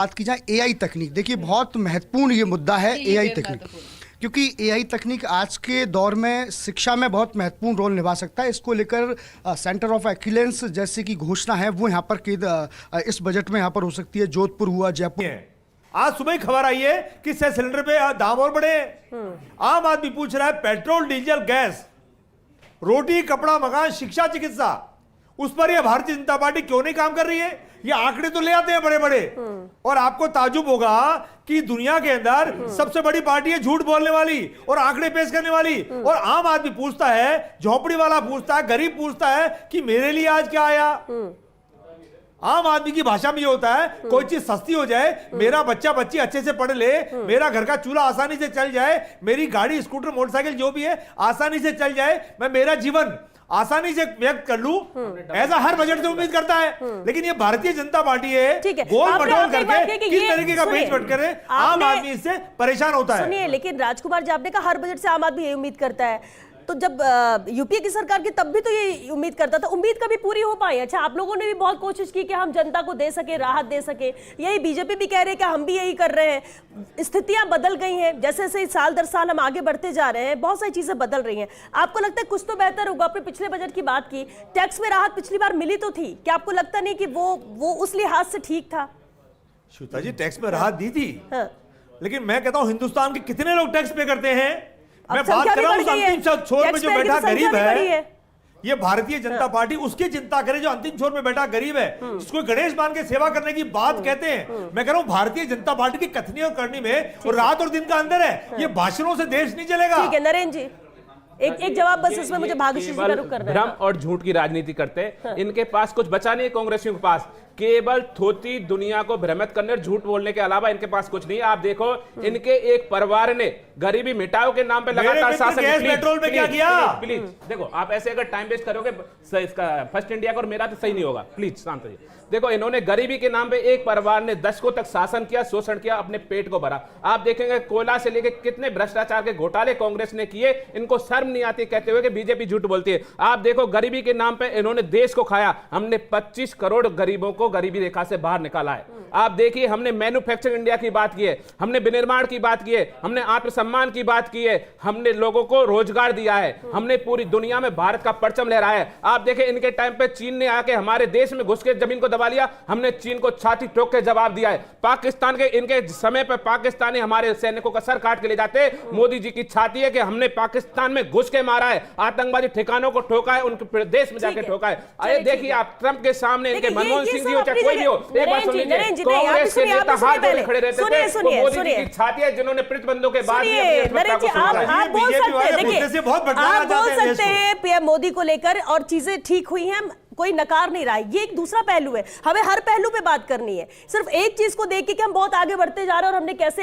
बात की जाए एआई तकनीक, देखिए बहुत महत्वपूर्ण ये मुद्दा है एआई तकनीक, क्योंकि एआई तकनीक आज के दौर में शिक्षा में बहुत महत्वपूर्ण रोल निभा सकता है। इसको लेकर सेंटर ऑफ एक्सीलेंस जैसे की घोषणा है वो यहाँ पर इस बजट में यहाँ पर हो सकती है। जोधपुर हुआ, जयपुर। आज सुबह ही खबर आई है कि सिलेंडर पे दाम और बढ़े। आम आदमी पूछ रहा है पेट्रोल, डीजल, गैस, रोटी, कपड़ा, मकान, शिक्षा, चिकित्सा, उस पर यह भारतीय जनता पार्टी क्यों नहीं काम कर रही है? ये आंकड़े तो ले आते हैं बड़े बड़े, और आपको ताजुब होगा कि दुनिया के अंदर सबसे बड़ी पार्टी है झूठ बोलने वाली और आंकड़े पेश करने वाली। और आम आदमी पूछता है, झोपड़ी वाला पूछता है, गरीब पूछता है कि मेरे लिए आज क्या आया। आम आदमी की भाषा में ये होता है कोई चीज सस्ती हो जाए, मेरा बच्चा बच्ची अच्छे से पढ़ ले, मेरा घर का चूल्हा आसानी से चल जाए, मेरी गाड़ी, स्कूटर, मोटरसाइकिल जो भी है आसानी से चल जाए, मैं मेरा जीवन आसानी से व्यक्त कर लूं, ऐसा हर बजट से उम्मीद करता है। लेकिन ये भारतीय जनता पार्टी है, गोल मटोल करके किस तरीके का पेच बट करे, आम आदमी इससे परेशान होता है। सुनिए, लेकिन राजकुमार जी, आपने कहा हर बजट से आम आदमी ये उम्मीद करता है, तो जब यूपीए की सरकार की तब भी तो ये उम्मीद करता था, उम्मीद कभी पूरी हो पाई? अच्छा, आप लोगों ने भी बहुत कोशिश की कि हम जनता को दे सके, राहत दे सके, यही बीजेपी भी कह रहे हैं कि हम भी यही कर रहे हैं। स्थितियां बदल गई हैं, जैसे जैसे साल दर साल हम आगे बढ़ते जा रहे हैं, बहुत सारी चीजें बदल रही हैं। आपको लगता है कुछ तो बेहतर होगा? आपने पिछले बजट की बात की, टैक्स में राहत पिछली बार मिली तो थी, क्या आपको लगता नहीं कि वो उस लिहाज से ठीक था? श्वेता जी, टैक्स में राहत दी थी, लेकिन मैं कहता हूं हिंदुस्तान के कितने लोग टैक्स पे करते हैं? मैं बात कर रहा हूं अंतिम छोर में जो बैठा गरीब है। ये भारतीय जनता पार्टी उसकी चिंता करे जो अंतिम छोर में बैठा गरीब है, जिसको गणेश मान के सेवा करने की बात कहते हैं। मैं कह रहा हूं भारतीय जनता पार्टी की कथनी और करनी में और रात और दिन का अंदर है। ये भाषणों से देश नहीं चलेगा। ठीक है नरेंद्र जी, एक जवाब बस इसमें मुझे भाग्यश्री का रुख करना है। भ्रम और झूठ की राजनीति करते इनके पास कुछ बचा नहीं है। कांग्रेसियों के पास केवल थोती दुनिया को भ्रमित करने और झूठ बोलने के अलावा इनके पास कुछ नहीं। आप देखो, इनके एक परिवार ने गरीबी मिटाओ के नाम पे लगातार शासन, पेट्रोल पे क्या किया? प्लीज देखो, आप ऐसे अगर टाइम वेस्ट करोगे इसका फर्स्ट इंडिया का और मेरा तो सही नहीं होगा। प्लीज शांत रहिए। देखो, इन्होंने गरीबी के नाम पे एक परिवार ने दशकों तक शासन किया, शोषण किया, अपने पेट को भरा। आप देखेंगे कोयला से लेके कितने भ्रष्टाचार के घोटाले कांग्रेस ने किए, इनको शर्म नहीं आती कहते हुए कि बीजेपी झूठ बोलती है। आप देखो, गरीबी के नाम पे इन्होंने देश को खाया। हमने 25 करोड़ गरीबों को गरीबी रेखा से बाहर निकाला है। आप देखिए, हमने मैन्युफैक्चरिंग इंडिया की बात की है, हमने विनिर्माण की बात की है, हमने आत्मसम्मान की बात की है, हमने लोगों को रोजगार दिया है, हमने पूरी दुनिया में भारत का परचम लहराया है। आप देखें, इनके टाइम पे चीन ने आके हमारे देश में घुस के जमीन को दबा लिया, हमने चीन को छाती ठोक के जवाब दिया है। पाकिस्तान के इनके समय पर पाकिस्तानी हमारे सैनिकों का सर काट के ले जाते। मोदी जी की छाती है कि हमने पाकिस्तान में घुस के मारा है, आतंकवादी ठिकानों को ठोका है, उनके देश में जाके ठोका है। अरे देखिए, आप ट्रंप के सामने इनके मनमोहन सिंह जी हो चाहे कोई भी हो, एक बात सुन लीजिए, कांग्रेस के नेता हाथ जोड़े खड़े रहते थे, वो मोदी जी की छाती है जिन्होंने प्रतिबंधों के बाद आप बोल सकते हैं पीएम मोदी को लेकर और चीजें ठीक हुई हैं, कोई नकार नहीं रहा है। ये एक दूसरा पहलू है, हमें हर पहलू पे बात करनी है। सिर्फ एक चीज को देख के कि हम बहुत आगे बढ़ते जा रहे हैं और हमने कैसे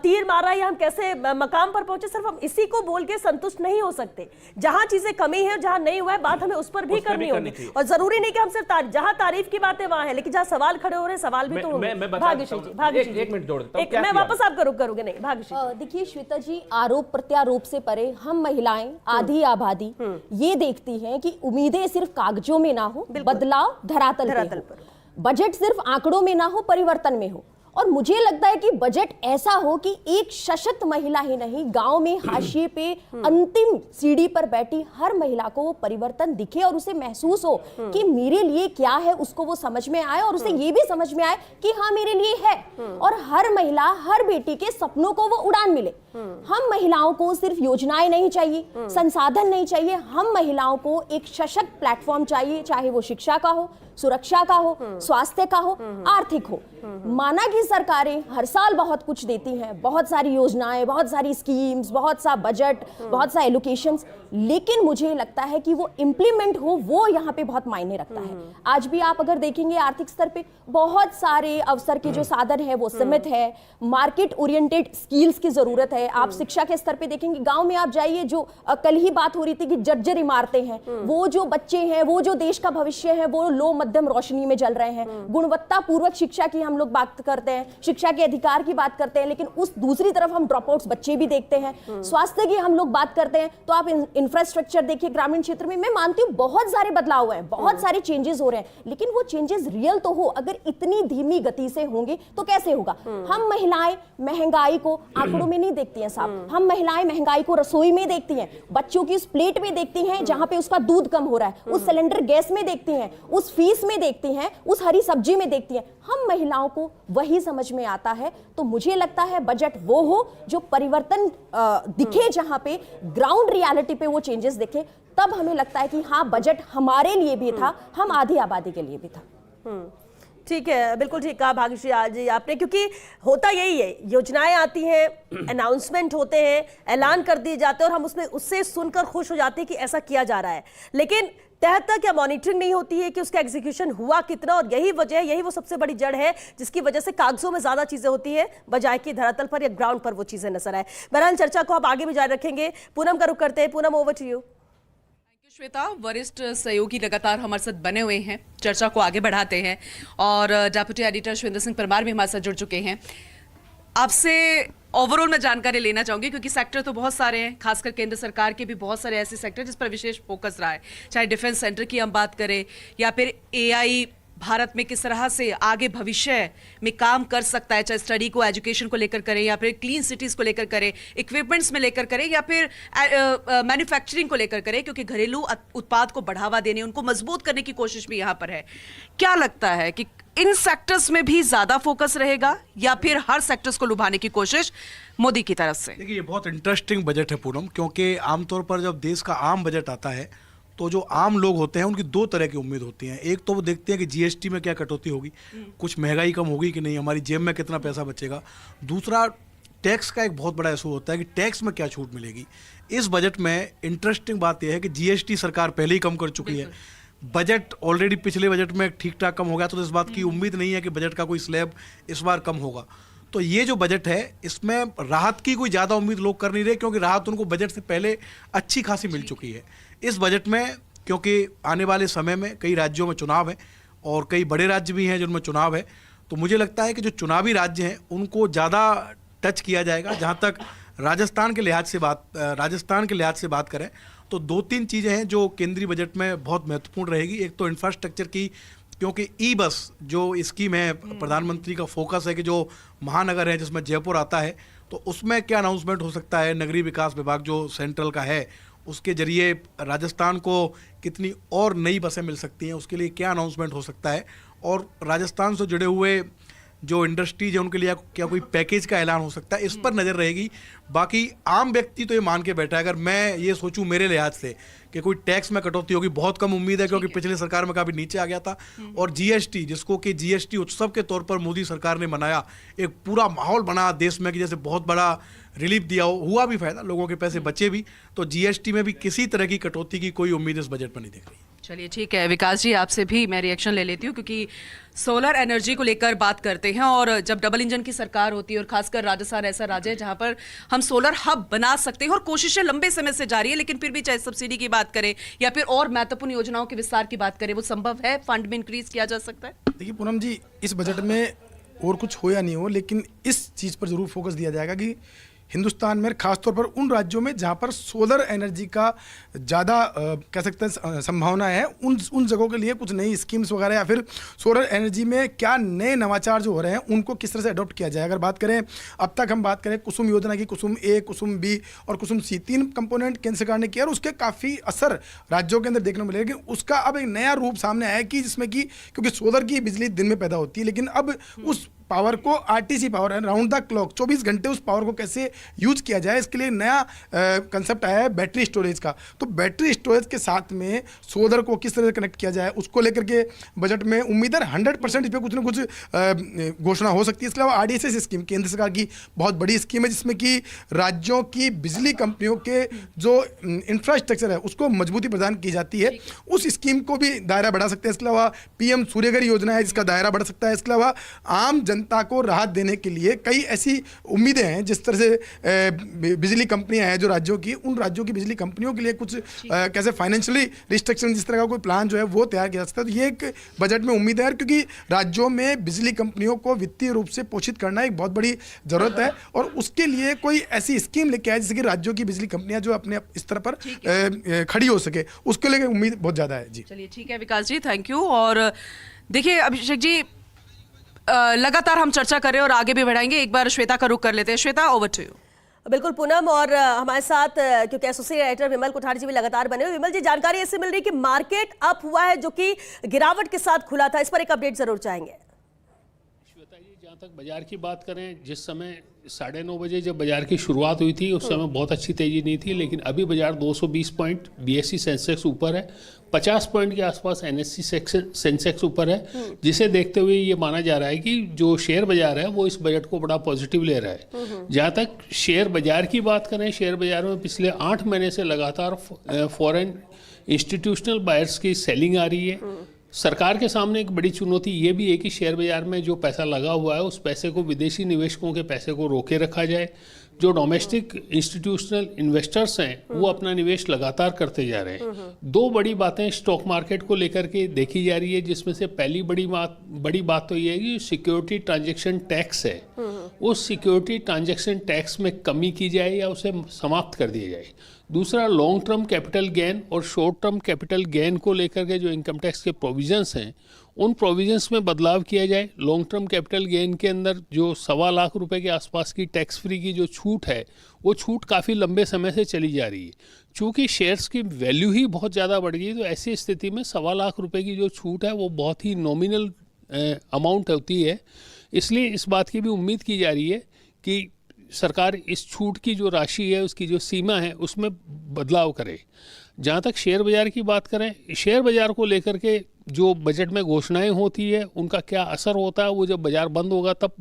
तीर मारा या हम कैसे मकाम पर पहुंचे, सिर्फ हम इसी को बोल के संतुष्ट नहीं हो सकते। जहां चीजें कमी है, जहां नहीं हुआ है, बात हमें उस पर भी करनी होगी। और जरूरी नहीं कि हम सिर्फ जहां तारीफ की बातें वहां है, लेकिन जहां सवाल खड़े हो रहे हैं, सवाल भी तो होंगे। भाग्यश्री जी, एक मिनट जोड़ देता हूं, मैं वापस आपका रुख करूंगी। नहीं भाग्यश्री, देखिए श्वेता जी, आरोप प्रत्यारोप से परे हम महिलाएं आधी आबादी ये देखती हैं कि उम्मीदें सिर्फ कागजों में ना हो, बदलाव धरातल पर। बजट सिर्फ आंकड़ों में ना हो, परिवर्तन में हो। और मुझे लगता है कि बजट ऐसा हो कि एक सशक्त महिला ही नहीं, गांव में हाशिए पे अंतिम सीढ़ी पर बैठी हर महिला को वो परिवर्तन दिखे और उसे महसूस हो कि मेरे लिए क्या है, उसको वो समझ में आए और उसे ये भी समझ में आए कि हाँ मेरे लिए है। और हर महिला, हर बेटी के सपनों को वो उड़ान मिले। हम महिलाओं को सिर्फ योजनाएं नहीं चाहिए, संसाधन नहीं चाहिए, हम महिलाओं को एक सशक्त प्लेटफॉर्म चाहिए, चाहे वो शिक्षा का हो, सुरक्षा का हो, स्वास्थ्य का हो, आर्थिक हो। माना कि सरकारें हर साल बहुत कुछ देती हैं, बहुत सारी योजनाएं, बहुत सारी स्कीम्स, बहुत सा बजट, बहुत सा एलोकेशंस, लेकिन मुझे लगता है कि वो इंप्लीमेंट हो, वो यहाँ पे बहुत मायने रखता है। आज भी आप अगर देखेंगे आर्थिक स्तर पे बहुत सारे अवसर के जो साधन है वो सीमित है, मार्केट ओरिएंटेड स्किल्स की जरूरत है। आप शिक्षा के स्तर पे देखेंगे, गांव में आप जाइए, जो कल ही बात हो रही थी कि जर्जर इमारतें हैं, वो जो बच्चे हैं, वो जो देश का भविष्य है, वो लो मध्यम रोशनी में जल रहे हैं। गुणवत्ता पूर्वक शिक्षा की हम हम लोग बात करते हैं, शिक्षा के अधिकार की बात करते हैं, लेकिन उस दूसरी तरफ हम ड्रॉप आउट्स बच्चे भी देखते हैं। स्वास्थ्य की हम लोग बात करते हैं तो आप इंफ्रास्ट्रक्चर देखिए ग्रामीण क्षेत्र में। मैं मानती हूँ बहुत सारे बदलाव हुए हैं, बहुत सारे चेंजेस हो रहे हैं, लेकिन वो चेंजेस रियल तो हो। अगर इतनी धीमी गति से होंगे तो कैसे होगा? हम महिलाएं महंगाई को आंकड़ों में नहीं देखती हैं साहब, हम महिलाएं महंगाई को रसोई में देखती हैं, बच्चों की उस प्लेट में देखती हैं जहां पे उसका दूध कम हो रहा है, उस सिलेंडर गैस में देखती हैं, उस फीस में देखती हैं, उस हरी सब्जी में देखती हैं। हम महिलाओं को वही समझ में आता है। तो मुझे लगता है बजट वो हो जो परिवर्तन दिखे, जहां पे ग्राउंड रियलिटी पे वो चेंजेस दिखे, तब हमें लगता है कि हाँ बजट हमारे लिए भी था, हम आधी आबादी के लिए भी था। ठीक है, बिल्कुल ठीक कहा भाग्यश्री जी आपने, क्योंकि होता यही है, योजनाएं आती हैं, अनाउंसमेंट होते हैं, ऐलान कर दिए जाते हैं और हम उसमें उससे सुनकर खुश हो जाते हैं कि ऐसा किया जा रहा है, लेकिन तह तक या मॉनिटरिंग नहीं होती है कि उसका एग्जीक्यूशन हुआ कितना। और यही वजह है, यही वो सबसे बड़ी जड़ है जिसकी वजह से कागजों में ज्यादा चीजें होती है बजाय कि धरातल पर या ग्राउंड पर वो चीजें नजर आए। बहरहाल चर्चा को आप आगे भी जारी रखेंगे। पूनम का रुख करते हैं। Poonam, over to you. Shweta, वरिष्ठ सहयोगी लगातार हमारे साथ बने हुए हैं, चर्चा को आगे बढ़ाते हैं और डेप्यूटी एडिटर शिवेंद्र सिंह परमार भी हमारे साथ जुड़ चुके हैं। आपसे ओवरऑल मैं जानकारी लेना चाहूंगी क्योंकि सेक्टर तो बहुत सारे हैं, खासकर केंद्र सरकार के भी बहुत सारे ऐसे सेक्टर जिस पर विशेष फोकस रहा है, चाहे डिफेंस सेंटर की हम बात करें या फिर एआई भारत में किस तरह से आगे भविष्य में काम कर सकता है, चाहे स्टडी को, एजुकेशन को लेकर करें या फिर क्लीन सिटीज को लेकर करें, इक्विपमेंट्स में लेकर करें या फिर मैन्युफैक्चरिंग को लेकर करें, क्योंकि घरेलू उत्पाद को बढ़ावा देने, उनको मजबूत करने की कोशिश भी यहाँ पर है। क्या लगता है कि इन सेक्टर्स में भी ज्यादा फोकस रहेगा या फिर हर सेक्टर्स को लुभाने की कोशिश मोदी की तरफ से? देखिए, ये बहुत इंटरेस्टिंग बजट है पूनम, क्योंकि आमतौर पर जब देश का आम बजट आता है तो जो आम लोग होते हैं उनकी दो तरह की उम्मीद होती है। एक तो वो देखते हैं कि जीएसटी में क्या कटौती होगी, कुछ महंगाई कम होगी कि नहीं, हमारी जेब में कितना पैसा बचेगा। दूसरा, टैक्स का एक बहुत बड़ा इशू होता है कि टैक्स में क्या छूट मिलेगी। इस बजट में इंटरेस्टिंग बात यह है कि जीएसटी सरकार पहले ही कम कर चुकी है। बजट ऑलरेडी पिछले बजट में ठीक ठाक कम हो गया, तो इस बात की उम्मीद नहीं है कि बजट का कोई स्लैब इस बार कम होगा। तो ये जो बजट है इसमें राहत की कोई ज़्यादा उम्मीद लोग कर नहीं रहे, क्योंकि राहत उनको बजट से पहले अच्छी खासी मिल चुकी है। इस बजट में, क्योंकि आने वाले समय में कई राज्यों में चुनाव है और कई बड़े राज्य भी हैं जिनमें चुनाव है, तो मुझे लगता है कि जो चुनावी राज्य हैं उनको ज़्यादा टच किया जाएगा। जहाँ तक राजस्थान के लिहाज से बात करें तो दो तीन चीज़ें हैं जो केंद्रीय बजट में बहुत महत्वपूर्ण रहेगी। एक तो इंफ्रास्ट्रक्चर की, क्योंकि ई बस जो स्कीम है, प्रधानमंत्री का फोकस है कि जो महानगर है जिसमें जयपुर आता है, तो उसमें क्या अनाउंसमेंट हो सकता है। नगरीय विकास विभाग जो सेंट्रल का है उसके जरिए राजस्थान को कितनी और नई बसें मिल सकती हैं, उसके लिए क्या अनाउंसमेंट हो सकता है। और राजस्थान से जुड़े हुए जो इंडस्ट्रीज है उनके लिए क्या कोई पैकेज का ऐलान हो सकता है, इस पर नज़र रहेगी। बाकी आम व्यक्ति तो ये मान के बैठा है, अगर मैं ये सोचूं मेरे लिहाज से कि कोई टैक्स में कटौती होगी, बहुत कम उम्मीद है, क्योंकि पिछले सरकार में काफ़ी नीचे आ गया था। और जीएसटी, जिसको कि जीएसटी उत्सव के तौर पर मोदी सरकार ने मनाया, एक पूरा माहौल बना देश में कि जैसे बहुत बड़ा रिलीफ दिया हुआ भी फायदा, लोगों के पैसे बचे भी। तो जीएसटी में भी किसी तरह की कटौती की कोई उम्मीद इस बजट पर नहीं दिख रही। चलिए ठीक है विकास जी, आपसे भी मैं रिएक्शन ले लेती हूँ, क्योंकि सोलर एनर्जी को लेकर बात करते हैं और जब डबल इंजन की सरकार होती है और खासकर राजस्थान ऐसा राज्य है जहां पर हम सोलर हब बना सकते हैं और कोशिशें लंबे समय से जारी है, लेकिन फिर भी चाहे सब्सिडी की बात करें या फिर और महत्वपूर्ण योजनाओं के विस्तार की बात करें, वो संभव है? फंड में इंक्रीज किया जा सकता है? देखिए पूनम जी, इस बजट में और कुछ हो या नहीं हो, लेकिन इस चीज़ पर जरूर फोकस दिया जाएगा कि हिंदुस्तान में खासतौर पर उन राज्यों में जहां पर सोलर एनर्जी का ज़्यादा कह सकते हैं संभावना है, उन जगहों के लिए कुछ नई स्कीम्स वगैरह या फिर सोलर एनर्जी में क्या नए नवाचार जो हो रहे हैं उनको किस तरह से अडॉप्ट किया जाए। अगर बात करें, अब तक हम बात करें कुसुम योजना की, कुसुम ए, कुसुम बी और कुसुम सी, 3 कंपोनेंट केंद्र सरकार ने किया और उसके काफ़ी असर राज्यों के अंदर देखने को मिलेगा। लेकिन उसका अब एक नया रूप सामने आया कि जिसमें कि क्योंकि सोलर की बिजली दिन में पैदा होती है, लेकिन अब उस पावर को आरटीसी पावर है, राउंड द क्लॉक 24 घंटे उस पावर को कैसे यूज किया जाए, इसके लिए नया कंसेप्ट आया है बैटरी स्टोरेज का। तो बैटरी स्टोरेज के साथ में सोलर को किस तरह से कनेक्ट किया जाए, उसको लेकर के बजट में उम्मीद है 100% इस पर कुछ ना कुछ घोषणा हो सकती है। इसके अलावा आरडीएसएस स्कीम केंद्र सरकार की बहुत बड़ी स्कीम है, जिसमें कि राज्यों की बिजली कंपनियों के जो इंफ्रास्ट्रक्चर है उसको मजबूती प्रदान की जाती है। उस स्कीम को भी दायरा बढ़ा सकते हैं। इसके अलावा पीएम सूर्यघर योजना है जिसका दायरा बढ़ सकता है। इसके अलावा आम जनता को राहत देने के लिए कई ऐसी उम्मीदें हैं। जिस तरह से बिजली कंपनियां हैं जो राज्यों की, उन राज्यों की बिजली कंपनियों के लिए कुछ कैसे फाइनेंशियली रिस्ट्रिक्शन, जिस तरह का कोई प्लान जो है वो तैयार किया जा सकता है। तो ये एक बजट में उम्मीद है, क्योंकि राज्यों में बिजली कंपनियों को वित्तीय रूप से पोषित करना एक बहुत बड़ी जरूरत है, और उसके लिए कोई ऐसी स्कीम लेके आए जिससे कि राज्यों की बिजली कंपनियां जो अपने स्तर पर खड़ी हो सके, उसको लेकर उम्मीद बहुत ज्यादा है। जी चलिए ठीक है विकास जी, थैंक यू। और देखिए अभिषेक जी, लगातार हम चर्चा कर रहे हैं और आगे भी बढ़ाएंगे। एक बार श्वेता का रुख कर लेते हैं। Shweta, over to you. बिल्कुल पूनम, और हमारे साथ क्योंकि एसोसिएट एडिटर विमल कोठारी जी भी लगातार बने हुए। विमल जी, जानकारी ऐसे मिल रही है कि मार्केट अप हुआ है, जो कि गिरावट के साथ खुला था। इस पर एक अपडेट जरूर चाहेंगे। श्वेता जी, जहाँ तक बाजार की बात करें, जिस समय 9:30 बजे जब बाजार की शुरुआत हुई थी उस समय बहुत अच्छी तेजी नहीं थी, लेकिन अभी बाजार 220 पॉइंट बीएससी सेंसेक्स ऊपर है, 50 पॉइंट के आसपास एनएससी सेंसेक्स ऊपर है, जिसे देखते हुए ये माना जा रहा है कि जो शेयर बाजार है वो इस बजट को बड़ा पॉजिटिव ले रहा है। जहाँ तक शेयर बाजार की बात करें, शेयर बाजार में पिछले 8 महीने से लगातार फॉरेन इंस्टीट्यूशनल बायर्स की सेलिंग आ रही है। सरकार के सामने एक बड़ी चुनौती ये भी है कि शेयर बाजार में जो पैसा लगा हुआ है उस पैसे को विदेशी निवेशकों के पैसे को रोके रखा जाए। जो डोमेस्टिक इंस्टीट्यूशनल इन्वेस्टर्स हैं वो अपना निवेश लगातार करते जा रहे हैं। दो बड़ी बातें स्टॉक मार्केट को लेकर के देखी जा रही है, जिसमें से पहली बड़ी बात तो ये है कि सिक्योरिटी ट्रांजैक्शन टैक्स है, उस सिक्योरिटी ट्रांजैक्शन टैक्स में कमी की जाए या उसे समाप्त कर दिया जाए। दूसरा, लॉन्ग टर्म कैपिटल गेन और शॉर्ट टर्म कैपिटल गेन को लेकर के जो इनकम टैक्स के प्रोविजंस हैं उन प्रोविजंस में बदलाव किया जाए। लॉन्ग टर्म कैपिटल गेन के अंदर जो 1.25 लाख रुपए के आसपास की टैक्स फ्री की जो छूट है वो छूट काफ़ी लंबे समय से चली जा रही है। चूँकि शेयर्स की वैल्यू ही बहुत ज़्यादा बढ़ गई, तो ऐसी स्थिति में 1.25 लाख रुपए की जो छूट है वो बहुत ही नॉमिनल अमाउंट होती है। इसलिए इस बात की भी उम्मीद की जा रही है कि सरकार इस छूट की जो राशि है, उसकी जो सीमा है, उसमें बदलाव करे। जहाँ तक शेयर बाज़ार की बात करें, शेयर बाज़ार को लेकर के जो बजट में घोषणाएं होती है उनका क्या असर होता है वो जब बाज़ार बंद होगा तब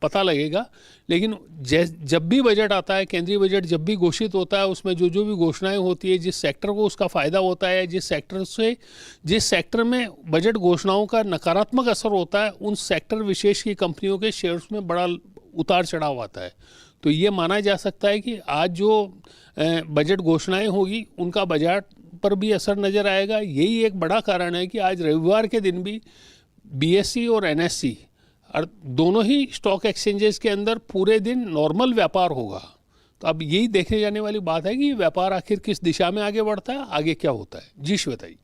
पता लगेगा। लेकिन जब भी बजट आता है, केंद्रीय बजट जब भी घोषित होता है, उसमें जो भी घोषणाएं होती है, जिस सेक्टर को उसका फ़ायदा होता है, जिस सेक्टर में बजट घोषणाओं का नकारात्मक असर होता है, उन सेक्टर विशेष की कंपनियों के शेयर्स में बड़ा उतार चढ़ाव आता है। तो ये माना जा सकता है कि आज जो बजट घोषणाएं होगी उनका बाजार पर भी असर नज़र आएगा। यही एक बड़ा कारण है कि आज रविवार के दिन भी बीएससी और एनएससी और दोनों ही स्टॉक एक्सचेंजेस के अंदर पूरे दिन नॉर्मल व्यापार होगा। तो अब यही देखने जाने वाली बात है कि व्यापार आखिर किस दिशा में आगे बढ़ता है, आगे क्या होता है। जी श्वेता जी।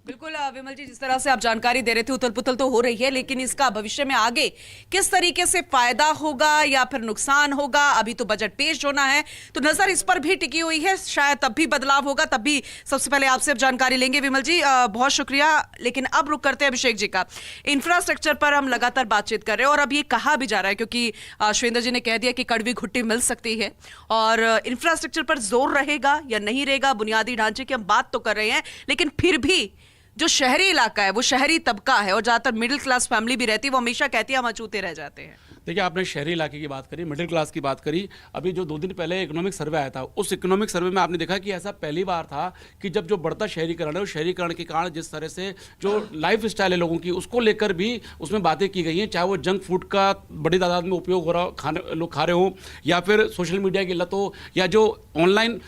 बिल्कुल विमल जी, जिस तरह से आप जानकारी दे रहे थे, उथल पुथल तो हो रही है, लेकिन इसका भविष्य में आगे किस तरीके से फायदा होगा या फिर नुकसान होगा, अभी तो बजट पेश होना है, तो नजर इस पर भी टिकी हुई है। शायद तब भी बदलाव होगा, तब भी सबसे पहले आपसे अब जानकारी लेंगे। विमल जी बहुत शुक्रिया, लेकिन अब रुक करते हैं अभिषेक जी का। इंफ्रास्ट्रक्चर पर हम लगातार बातचीत कर रहे हैं और अब ये कहा भी जा रहा है, क्योंकि शिवेंद्र जी ने कह दिया कि कड़वी घुट्टी मिल सकती है, और इंफ्रास्ट्रक्चर पर जोर रहेगा या नहीं रहेगा, बुनियादी ढांचे की हम बात तो कर रहे हैं, लेकिन फिर भी जो शहरी इलाका है, वो शहरी तबका है और ज़्यादातर मिडिल क्लास फैमिली भी रहती है, वो हमेशा कहती है हम अछूते रह जाते हैं। देखिए, आपने शहरी इलाके की बात करी, मिडिल क्लास की बात करी। अभी जो 2 दिन पहले इकोनॉमिक सर्वे आया था, उस इकोनॉमिक सर्वे में आपने देखा कि ऐसा पहली बार था कि जब जो बढ़ता शहरीकरण है, उस शहरीकरण के कारण जिस तरह से जो लाइफ स्टाइल है लोगों की, उसको लेकर भी उसमें बातें की गई हैं। चाहे वो जंक फूड का बड़ी तादाद में उपयोग हो रहा, लोग खा रहे हो, या फिर सोशल मीडिया की लत हो, या जो ऑनलाइन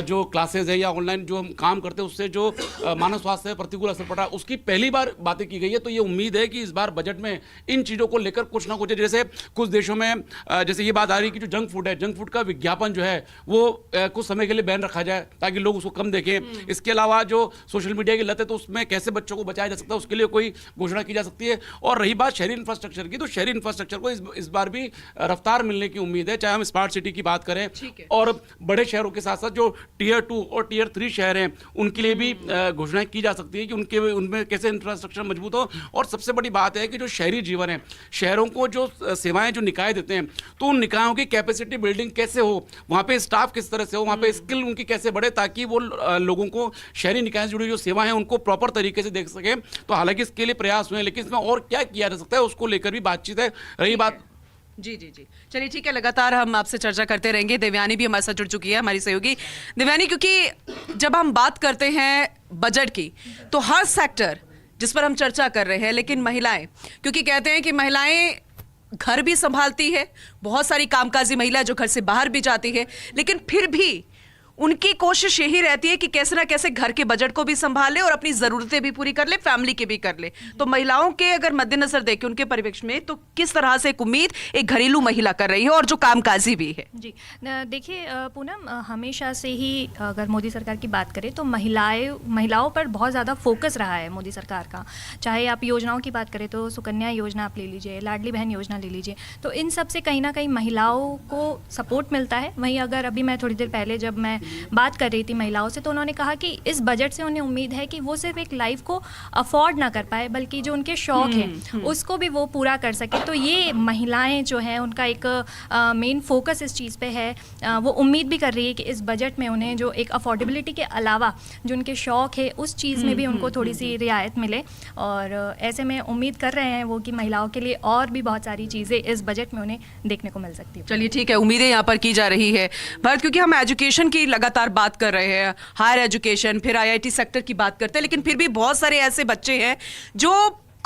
जो क्लासेज है या ऑनलाइन जो हम काम करते हैं उससे जो मानव स्वास्थ्य पर प्रतिकूल असर पड़ रहा है, उसकी पहली बार बातें की गई है। तो ये उम्मीद है कि इस बार बजट में इन चीज़ों को लेकर कुछ ना कुछ, जैसे कुछ देशों में जैसे ये बात आ रही है कि जो जंक फूड है, जंक फूड का विज्ञापन जो है वो कुछ समय के लिए बैन रखा जाए ताकि लोग उसको कम देखें। इसके अलावा जो सोशल मीडिया की लत है, तो उसमें कैसे बच्चों को बचाया जा सकता है, उसके लिए कोई घोषणा की जा सकती है। और रही बात शहरी इंफ्रास्ट्रक्चर की, तो शहरी इंफ्रास्ट्रक्चर को इस बार भी रफ्तार मिलने की उम्मीद है। चाहे हम स्मार्ट सिटी की बात करें और बड़े शहरों के साथ साथ जो टियर 2 और टियर 3 शहर हैं, उनके लिए भी घोषणाएं की जा सकती है कि उनमें कैसे इंफ्रास्ट्रक्चर मजबूत हो। और सबसे बड़ी बात है कि जो शहरी जीवन है, शहरों को जो सेवाएं जो निकाय देते हैं, तो उन निकायों की कैपेसिटी बिल्डिंग कैसे हो, वहाँ पे स्टाफ किस तरह से हो, वहाँ पे स्किल उनकी कैसे बढ़े, ताकि वो लोगों को शहरी निकाय से जुड़ी जो सेवाएं हैं उनको प्रॉपर तरीके से देख सके। तो हालांकि इसके लिए प्रयास हुए हैं, लेकिन इसमें और क्या किया जा सकता है उसको लेकर भी बातचीत है। रही बात जी जी जी, चलिए ठीक है, लगातार हम आपसे चर्चा करते रहेंगे। देवयानी भी हमारे साथ जुड़ चुकी है, हमारी सहयोगी देवयानी। क्योंकि जब हम बात करते हैं बजट की, तो हर सेक्टर जिस पर हम चर्चा कर रहे हैं, लेकिन महिलाएं, क्योंकि कहते हैं कि महिलाएं घर भी संभालती है, बहुत सारी कामकाजी महिला जो घर से बाहर भी जाती है, लेकिन फिर भी उनकी कोशिश यही रहती है कि कैसे ना कैसे घर के बजट को भी संभाले और अपनी जरूरतें भी पूरी कर ले, फैमिली के भी कर ले। तो महिलाओं के अगर मद्देनजर देखें उनके परिवेश में, तो किस तरह से एक उम्मीद एक घरेलू महिला कर रही है और जो कामकाजी भी है? जी देखिए पूनम, हमेशा से ही अगर मोदी सरकार की बात करें तो महिलाओं पर बहुत ज़्यादा फोकस रहा है मोदी सरकार का। चाहे आप योजनाओं की बात करें तो सुकन्या योजना आप ले लीजिए, लाडली बहन योजना ले लीजिए, तो इन सब से कहीं ना कहीं महिलाओं को सपोर्ट मिलता है। वहीं अगर अभी मैं थोड़ी देर पहले जब मैं बात कर रही थी महिलाओं से, तो उन्होंने कहा कि इस बजट से उन्हें उम्मीद है कि वो सिर्फ एक लाइफ को अफोर्ड ना कर पाए, बल्कि जो उनके शौक हैं उसको भी वो पूरा कर सके। तो ये महिलाएं जो हैं उनका एक मेन फोकस इस चीज़ पे है। वो उम्मीद भी कर रही है कि इस बजट में उन्हें जो एक अफोर्डेबिलिटी के अलावा जो उनके शौक है उस चीज़ में भी उनको थोड़ी सी रियायत मिले। और ऐसे में उम्मीद कर रहे हैं वो कि महिलाओं के लिए और भी बहुत सारी चीज़ें इस बजट में उन्हें देखने को मिल सकती है। चलिए ठीक है, उम्मीदें यहाँ पर की जा रही है भरत, क्योंकि हम एजुकेशन की लगातार बात कर रहे हैं, हायर एजुकेशन, फिर आईआईटी सेक्टर की बात करते हैं, लेकिन फिर भी बहुत सारे ऐसे बच्चे हैं जो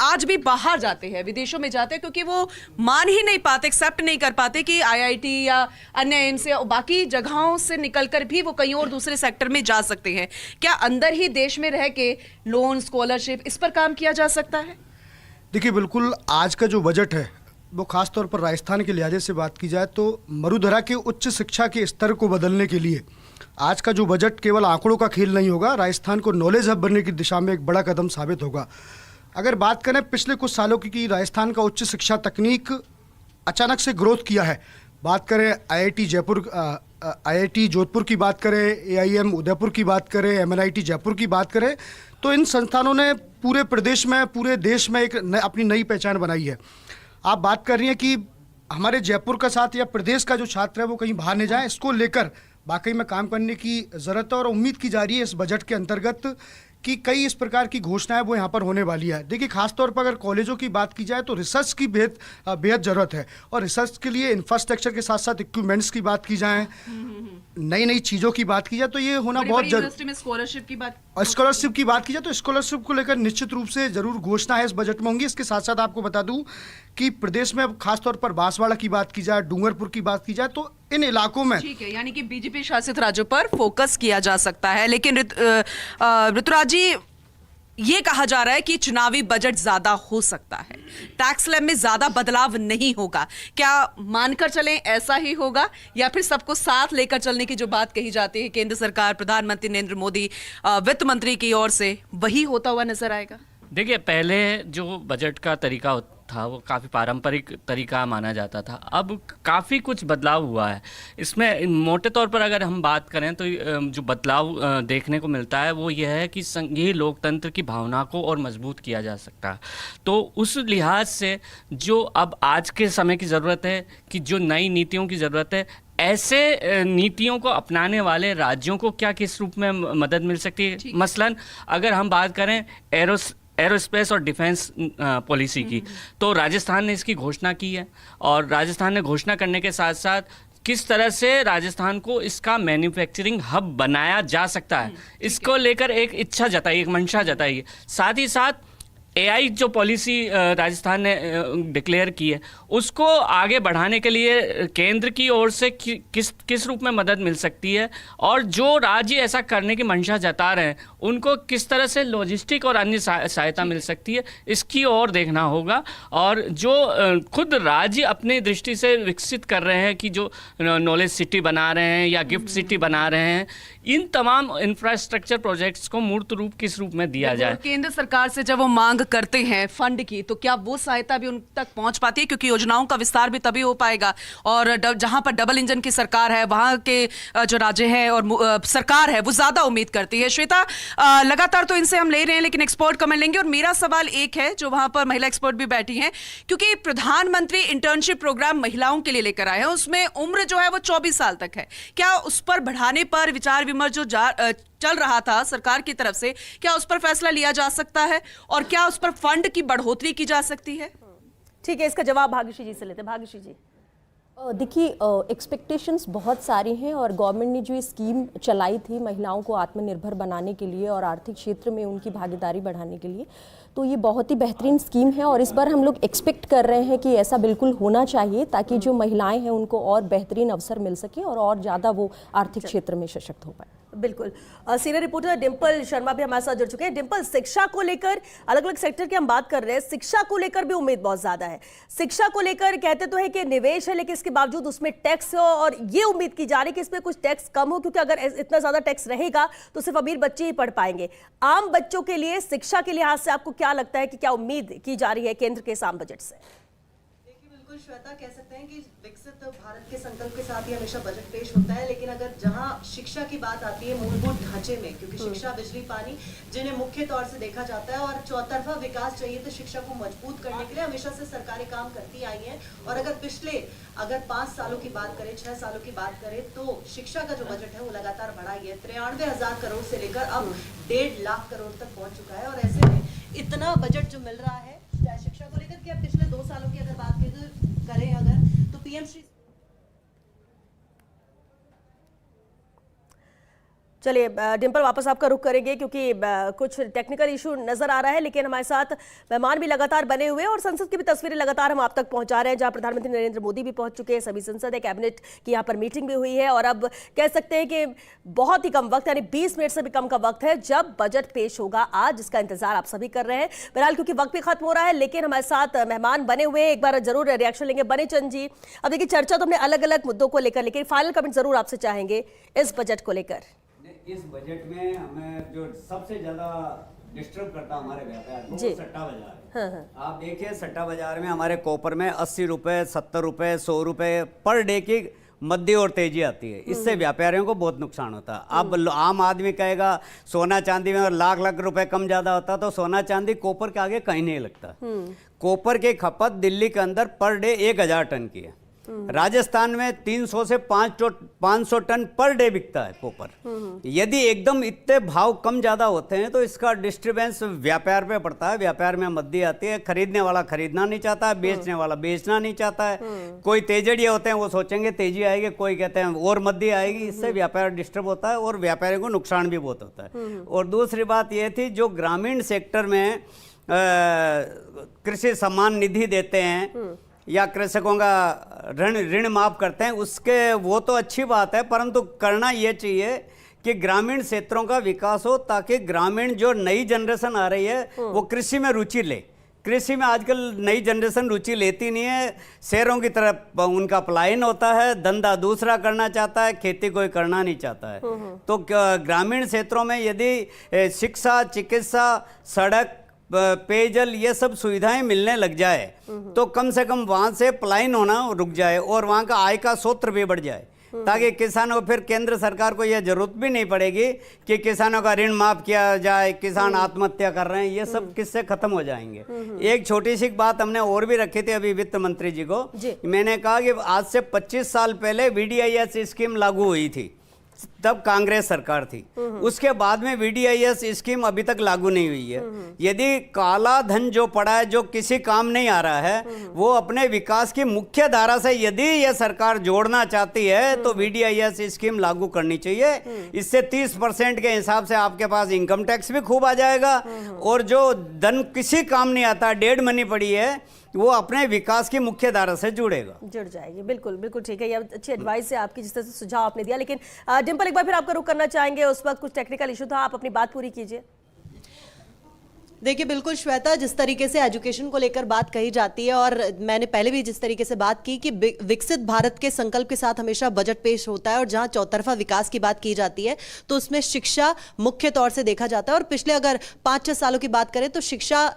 आज भी बाहर जाते हैं, विदेशों में जाते हैं, क्योंकि वो मान ही नहीं पाते, एक्सेप्ट नहीं कर पाते कि आईआईटी या अन्य एम्स या बाकी जगहों से निकलकर भी वो कहीं और दूसरे सेक्टर में जा सकते हैं। क्या अंदर ही देश में रह के लोन, स्कॉलरशिप, इस पर काम किया जा सकता है? देखिए, बिल्कुल आज का जो बजट है वो खास तौर पर राजस्थान के लिहाजे से बात की जाए तो मरुधरा के उच्च शिक्षा के स्तर को बदलने के लिए आज का जो बजट केवल आंकड़ों का खेल नहीं होगा, राजस्थान को नॉलेज हब बनने की दिशा में एक बड़ा कदम साबित होगा। अगर बात करें पिछले कुछ सालों की कि राजस्थान का उच्च शिक्षा तकनीक अचानक से ग्रोथ किया है, बात करें आईआईटी जयपुर, आईआईटी जोधपुर की बात करें, एआईएम उदयपुर की बात करें, एमएनआईटी जयपुर की बात करें, तो इन संस्थानों ने पूरे प्रदेश में, पूरे देश में एक अपनी नई पहचान बनाई है। आप बात कर रही हैं कि हमारे जयपुर का साथ या प्रदेश का जो छात्र है वो कहीं बाहर नहीं जाए, इसको लेकर वाकई में काम करने की ज़रूरत है और उम्मीद की जा रही है इस बजट के अंतर्गत कि कई इस प्रकार की घोषणाएं वो यहाँ पर होने वाली है। देखिए, खासतौर पर अगर कॉलेजों की बात की जाए तो रिसर्च की बेहद ज़रूरत है और रिसर्च के लिए इंफ्रास्ट्रक्चर के साथ साथ इक्विपमेंट्स की बात की जाए, नई नई चीज़ों की बात की जाए तो ये होना बहुत जरूरी है। स्कॉलरशिप की बात और स्कॉलरशिप की बात की जाए तो स्कॉलरशिप को लेकर निश्चित रूप से जरूर घोषणा है इस बजट में होंगी। इसके साथ साथ आपको बता दूं कि प्रदेश में खासतौर पर बांसवाड़ा की बात की जाए, डूंगरपुर की बात की जाए, तो इन इलाकों में ठीक है, यानी कि बीजेपी शासित राज्यों पर फोकस किया जा सकता है। लेकिन ऋतुराज जी, ये कहा जा रहा है कि चुनावी बजट ज्यादा हो सकता है, टैक्स स्लैब में ज्यादा बदलाव नहीं होगा। क्या मानकर चलें ऐसा ही होगा, या फिर सबको साथ लेकर चलने की जो बात कही जाती है केंद्र सरकार, प्रधानमंत्री नरेंद्र मोदी, वित्त मंत्री की ओर से, वही होता हुआ नजर आएगा? देखिए, पहले जो बजट का तरीका था वो काफ़ी पारंपरिक तरीका माना जाता था। अब काफ़ी कुछ बदलाव हुआ है इसमें। मोटे तौर पर अगर हम बात करें तो जो बदलाव देखने को मिलता है वो यह है कि संघीय लोकतंत्र की भावना को और मजबूत किया जा सकता है। तो उस लिहाज से जो अब आज के समय की ज़रूरत है कि जो नई नीतियों की ज़रूरत है, ऐसे नीतियों को अपनाने वाले राज्यों को क्या किस रूप में मदद मिल सकती है। मसलन अगर हम बात करें एरोस्पेस और डिफेंस पॉलिसी की, तो राजस्थान ने इसकी घोषणा की है और राजस्थान ने घोषणा करने के साथ साथ किस तरह से राजस्थान को इसका मैन्युफैक्चरिंग हब बनाया जा सकता है, इसको लेकर एक इच्छा जताई, एक मंशा जताई है। साथ ही साथ एआई जो पॉलिसी राजस्थान ने डिक्लेयर की है, उसको आगे बढ़ाने के लिए केंद्र की ओर से किस रूप में मदद मिल सकती है, और जो राज्य ऐसा करने की मंशा जता रहे हैं उनको किस तरह से लॉजिस्टिक और अन्य सहायता मिल सकती है, इसकी ओर देखना होगा। और जो खुद राज्य अपनी दृष्टि से विकसित कर रहे हैं कि जो नॉलेज सिटी बना रहे हैं या गिफ्ट सिटी बना रहे हैं, इन तमाम इंफ्रास्ट्रक्चर प्रोजेक्ट्स को मूर्त रूप किस रूप में दिया जाए। केंद्र सरकार से जब वो मांग करते हैं फंड की, तो क्या वो सहायता भी उन तक पहुंच पाती है? क्योंकि योजनाओं का विस्तार भी तभी हो पाएगा, और जहां पर डबल इंजन की सरकार है वहां के जो राज्य है और सरकार है वो ज्यादा उम्मीद करती है। श्वेता, लगातार तो इनसे हम ले रहे हैं, लेकिन एक्सपर्ट कमेंट लेंगे, और मेरा सवाल एक है जो वहां पर महिला एक्सपर्ट भी बैठी हैं, क्योंकि प्रधानमंत्री इंटर्नशिप प्रोग्राम महिलाओं के लिए लेकर आए हैं, उसमें उम्र जो है वो 24 साल तक है। क्या उस पर बढ़ाने पर विचार विमर्श जो चल रहा था सरकार की तरफ से, क्या उस पर फैसला लिया जा सकता है, और क्या उस पर फंड की बढ़ोतरी की जा सकती है? ठीक है, इसका जवाब भाग्यश्री जी से लेते हैं। भाग्यश्री जी, देखिए, एक्सपेक्टेशंस बहुत सारी हैं और गवर्नमेंट ने जो स्कीम चलाई थी महिलाओं को आत्मनिर्भर बनाने के लिए और आर्थिक क्षेत्र में उनकी भागीदारी बढ़ाने के लिए, तो ये बहुत ही बेहतरीन स्कीम है और इस बार हम लोग एक्सपेक्ट कर रहे हैं कि ऐसा बिल्कुल होना चाहिए ताकि जो महिलाएं हैं उनको और बेहतरीन अवसर मिल सके और ज़्यादा वो आर्थिक क्षेत्र में सशक्त हो पाए। बिल्कुल। सीनियर रिपोर्टर डिम्पल शर्मा भी हमारे साथ जुड़ चुके हैं। डिम्पल, शिक्षा को लेकर अलग अलग सेक्टर की हम बात कर रहे हैं, शिक्षा को लेकर भी उम्मीद बहुत ज्यादा है। शिक्षा को लेकर कहते तो है कि निवेश है, लेकिन इसके बावजूद उसमें टैक्स हो और ये उम्मीद की जा रही है कि इसमें कुछ टैक्स कम हो, क्योंकि अगर इतना ज्यादा टैक्स रहेगा तो सिर्फ अमीर बच्चे ही पढ़ पाएंगे। आम बच्चों के लिए शिक्षा के लिहाज से आपको क्या लगता है कि क्या उम्मीद की जा रही है केंद्र के इस आम बजट से? श्वेता, कह सकते हैं कि विकसित भारत के संकल्प के साथ ही हमेशा बजट पेश होता है, लेकिन अगर जहां शिक्षा की बात आती है मूलभूत ढांचे में, क्योंकि शिक्षा, बिजली, पानी जिन्हें मुख्य तौर से देखा जाता है और चौतरफा विकास चाहिए, तो शिक्षा को मजबूत करने के लिए हमेशा से सरकारें काम करती आई हैं। और अगर 5 सालों की बात करें, 6 सालों की बात करें, तो शिक्षा का जो बजट है वो लगातार बढ़ा ही है। 93,000 करोड़ से लेकर अब 1.5 लाख करोड़ तक पहुंच चुका है। और ऐसे में इतना बजट जो मिल रहा है शिक्षा को लेकर, कि अब पिछले 2 सालों की अगर बात करें अगर, तो पीएम श्री, चलिए डिम्पल, वापस आपका रुख करेंगे क्योंकि कुछ टेक्निकल इशू नजर आ रहा है, लेकिन हमारे साथ मेहमान भी लगातार बने हुए हैं और संसद की भी तस्वीरें लगातार हम आप तक पहुंचा रहे हैं, जहां प्रधानमंत्री नरेंद्र मोदी भी पहुंच चुके हैं, सभी संसद है, कैबिनेट की यहां पर मीटिंग भी हुई है और अब कह सकते हैं कि बहुत ही कम वक्त, यानी 20 मिनट से भी कम का वक्त है जब बजट पेश होगा आज, जिसका इंतजार आप सभी कर रहे हैं। बहरहाल क्योंकि वक्त भी खत्म हो रहा है, लेकिन हमारे साथ मेहमान बने हुए हैं, एक बार जरूर रिएक्शन लेंगे। बने चंद जी, अब देखिए चर्चा तो हमने अलग अलग मुद्दों को लेकर, लेकिन फाइनल कमेंट जरूर आपसे चाहेंगे इस बजट को लेकर। इस बजट में हमें जो सबसे ज्यादा डिस्टर्ब करता हमारे व्यापार को सट्टा बाजार है। हाँ। आप देखिए सट्टा बाजार में हमारे कॉपर में 80 रुपए, 70 रुपए, 100 रुपए पर डे की मद्दी और तेजी आती है। इससे व्यापारियों को बहुत नुकसान होता है। अब आम आदमी कहेगा सोना चांदी में और लाख लाख रुपए कम ज्यादा होता, तो सोना चांदी कॉपर के आगे कहीं नहीं लगता। कॉपर की खपत दिल्ली के अंदर पर डे 1000 टन की है। राजस्थान में 300 से 500 टन पर डे बिकता है कॉपर। यदि एकदम इतने भाव कम ज्यादा होते हैं तो इसका डिस्टर्बेंस व्यापार पे पड़ता है, व्यापार में मद्दी आती है, खरीदने वाला खरीदना नहीं चाहता है, बेचने वाला बेचना नहीं चाहता है। कोई तेजड़िए होते हैं वो सोचेंगे तेजी आएगी, कोई कहते हैं और मद्दी आएगी, इससे व्यापार डिस्टर्ब होता है और व्यापारियों को नुकसान भी बहुत होता है। और दूसरी बात ये थी, जो ग्रामीण सेक्टर में कृषि सम्मान निधि देते हैं या कृषकों का ऋण माफ करते हैं, उसके वो तो अच्छी बात है, परंतु करना ये चाहिए कि ग्रामीण क्षेत्रों का विकास हो, ताकि ग्रामीण जो नई जनरेशन आ रही है वो कृषि में रुचि ले। कृषि में आजकल नई जनरेशन रुचि लेती नहीं है, शहरों की तरफ उनका पलायन होता है, धंधा दूसरा करना चाहता है, खेती कोई करना नहीं चाहता है। तो ग्रामीण क्षेत्रों में यदि शिक्षा, चिकित्सा, सड़क, पेयजल, ये सब सुविधाएं मिलने लग जाए तो कम से कम वहां से पलायन होना रुक जाए और वहां का आय का स्रोत भी बढ़ जाए, ताकि किसानों को फिर केंद्र सरकार को यह जरूरत भी नहीं पड़ेगी कि किसानों का ऋण माफ किया जाए, किसान आत्महत्या कर रहे हैं, ये सब किससे खत्म हो जाएंगे। एक छोटी सी बात हमने और भी रखी थी अभी वित्त मंत्री जी को, मैंने कहा कि आज से 25 साल पहले VDIS स्कीम लागू हुई थी, तब कांग्रेस सरकार थी। उसके बाद में VDIS स्कीम अभी तक लागू नहीं हुई है। यदि काला धन जो पड़ा है, जो किसी काम नहीं आ रहा है, वो अपने विकास की मुख्य धारा से यदि यह सरकार जोड़ना चाहती है तो VDIS स्कीम लागू करनी चाहिए। इससे 30% के हिसाब से आपके पास इनकम टैक्स भी खूब आ जाएगा और जो धन किसी काम नहीं आता, डेड मनी पड़ी है, वो अपने विकास की मुख्य धारा से जुड़ जाएगी। बिल्कुल बिल्कुल ठीक है, ये अच्छी एडवाइस है आपकी, जिस तरह से सुझाव आपने दिया। लेकिन डिम्पल, एक बार फिर आपका रुख करना चाहेंगे, उस वक्त कुछ टेक्निकल इशू था, आप अपनी बात पूरी कीजिए। देखिए बिल्कुल श्वेता, जिस तरीके से एजुकेशन को लेकर बात कही जाती है और मैंने पहले भी जिस तरीके से बात की कि विकसित भारत के संकल्प के साथ हमेशा बजट पेश होता है और जहां चौतरफा विकास की बात की जाती है तो उसमें शिक्षा मुख्य तौर से देखा जाता है। और पिछले अगर 5-6 सालों की बात करें तो शिक्षा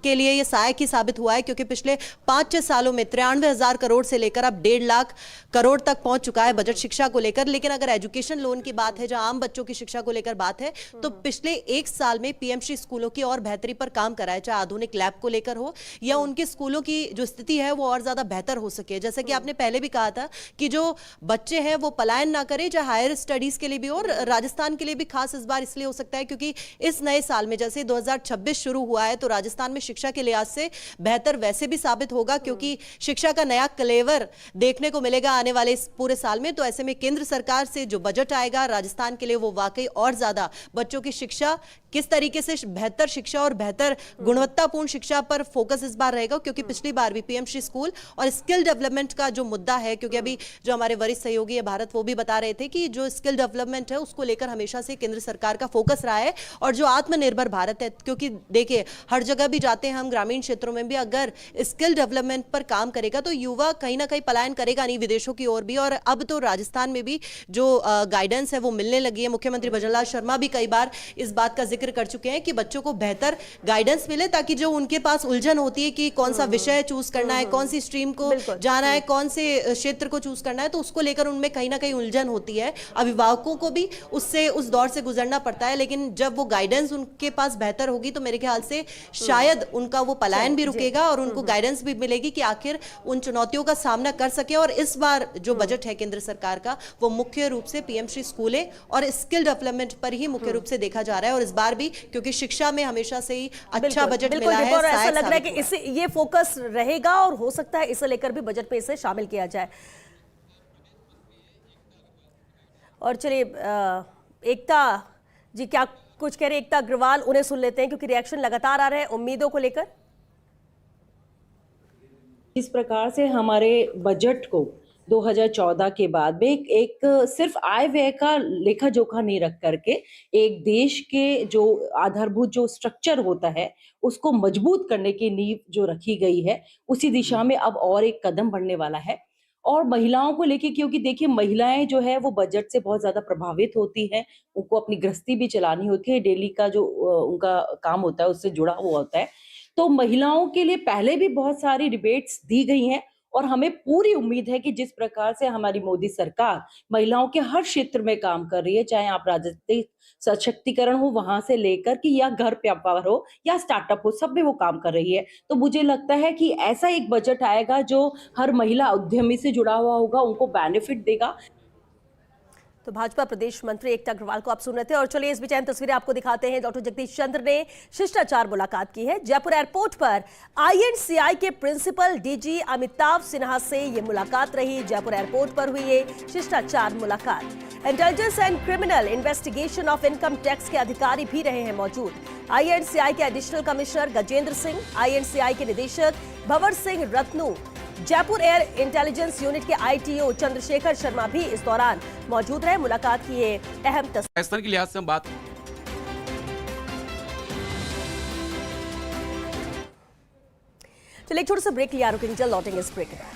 के लिए ये सहायक ही साबित हुआ है, क्योंकि पिछले 5-6 सालों में 93,000 करोड़ से लेकर अब 1.5 लाख करोड़ तक पहुंच चुका है बजट शिक्षा को लेकर। लेकिन अगर एजुकेशन लोन की बात है, जहां आम बच्चों की शिक्षा को लेकर बात है, तो पिछले 1 साल में पीएमश्री स्कूलों की और बेहतरी पर काम करा है, चाहे आधुनिक लैब को लेकर हो या उनके स्कूलों की जो स्थिति है वो और ज्यादा बेहतर हो सके। जैसे कि आपने पहले भी कहा था कि जो बच्चे हैं वो पलायन ना करें, चाहे हायर स्टडीज के लिए भी, और राजस्थान के लिए भी खास इस बार इसलिए हो सकता है क्योंकि इस नए साल में जैसे 2026 शुरू हुआ है तो राजस्थान में शिक्षा के लिहाज से बेहतर वैसे भी साबित होगा, क्योंकि शिक्षा का नया क्लेवर देखने को मिलेगा आने वाले इस पूरे साल में। तो ऐसे में केंद्र सरकार से जो बजट आएगा राजस्थान के लिए वो वाकई और ज्यादा बच्चों की शिक्षा किस तरीके से बेहतर शिक्षा और बेहतर गुणवत्तापूर्ण शिक्षा पर फोकस इस बार रहेगा, क्योंकि पिछली बार भी पीएम श्री स्कूल और स्किल डेवलपमेंट का जो मुद्दा है, क्योंकि अभी जो हमारे वरिष्ठ सहयोगी है भारत, वो भी बता रहे थे कि जो स्किल डेवलपमेंट है उसको लेकर हमेशा से केंद्र सरकार का फोकस रहा है। और जो आत्मनिर्भर भारत है, क्योंकि देखिए हर जगह भी जाते हैं हम, ग्रामीण क्षेत्रों में भी अगर स्किल डेवलपमेंट पर काम करेगा तो युवा कहीं ना कहीं पलायन करेगा नहीं विदेशों की ओर भी। और अब तो राजस्थान में भी जो गाइडेंस है वो मिलने लगी है। मुख्यमंत्री भजनलाल शर्मा भी कई बार इस बात का जिक्र कर चुके हैं कि बच्चों को बेहतर गाइडेंस मिले, ताकि जो उनके पास उलझन होती है कि कौन सा विषय चूज करना है, कौन सी स्ट्रीम को जाना है, कौन से क्षेत्र को चूज करना है, तो उसको लेकर उनमें कहीं ना कहीं उलझन होती है। अभिभावकों को भी उस दौर से गुजरना पड़ता है, लेकिन जब वो गाइडेंस उनके पास बेहतर होगी तो मेरे ख्याल से शायद उनका वो पलायन भी रुकेगा और उनको गाइडेंस भी मिलेगी कि आखिर उन चुनौतियों का सामना कर सके। और इस बार जो बजट है केंद्र सरकार का, वो मुख्य रूप से पीएम श्री स्कूलें और स्किल डेवलपमेंट पर ही मुख्य रूप से देखा जा रहा है। और इस बार भी क्योंकि शिक्षा में हमेशा से ही अच्छा बजट मिला है, ऐसा लग रहा है कि इसे ये फोकस रहेगा और हो सकता है इसे लेकर भी बजट में इसे शामिल किया जाए। और चलिए एकता जी क्या कुछ कह रहे, एकता अग्रवाल, उन्हें सुन लेते हैं क्योंकि रिएक्शन लगातार आ रहे हैं उम्मीदों को लेकर। इस प्रकार से हमारे बजट को 2014 के बाद में एक सिर्फ आय व्यय का लेखा जोखा नहीं रख करके एक देश के जो आधारभूत जो स्ट्रक्चर होता है उसको मजबूत करने की नींव जो रखी गई है, उसी दिशा में अब और एक कदम बढ़ने वाला है। और महिलाओं को लेके, क्योंकि देखिए महिलाएं जो है वो बजट से बहुत ज्यादा प्रभावित होती हैं, उनको अपनी गृहस्थी भी चलानी होती है, डेली का जो उनका काम होता है उससे जुड़ा हुआ होता है। तो महिलाओं के लिए पहले भी बहुत सारी रिबेट्स दी गई हैं और हमें पूरी उम्मीद है कि जिस प्रकार से हमारी मोदी सरकार महिलाओं के हर क्षेत्र में काम कर रही है, चाहे आप राजनीतिक सशक्तिकरण हो वहां से लेकर कि या घर व्यापार हो या स्टार्टअप हो, सब में वो काम कर रही है। तो मुझे लगता है कि ऐसा एक बजट आएगा जो हर महिला उद्यमी से जुड़ा हुआ होगा, उनको बेनिफिट देगा। तो भाजपा प्रदेश मंत्री एकता अग्रवाल को आप सुन रहे थे। और चलिए इस बीच तस्वीरें आपको दिखाते हैं। डॉक्टर जगदीश चंद्र ने शिष्टाचार मुलाकात की है। जयपुर एयरपोर्ट पर INCI के प्रिंसिपल DG अमिताभ सिन्हा से ये मुलाकात रही। जयपुर एयरपोर्ट पर हुई ये शिष्टाचार मुलाकात। Intelligence and criminal investigation of income tax के अधिकारी भी रहे हैं मौजूद। INCI के additional commissioner Gajendra Singh, INCI के निदेशक Bhanwar Singh Ratnu, Jaipur air intelligence unit के ITO चंद्रशेखर शर्मा भी इस दौरान मौजूद रहे। मुलाकात की ये अहम राजस्थान के लिहाज से हम बात चलिए एक छोटा सा ब्रेक लिया, रुकेंगे, जल्द लौटेंगे इस ब्रेक में।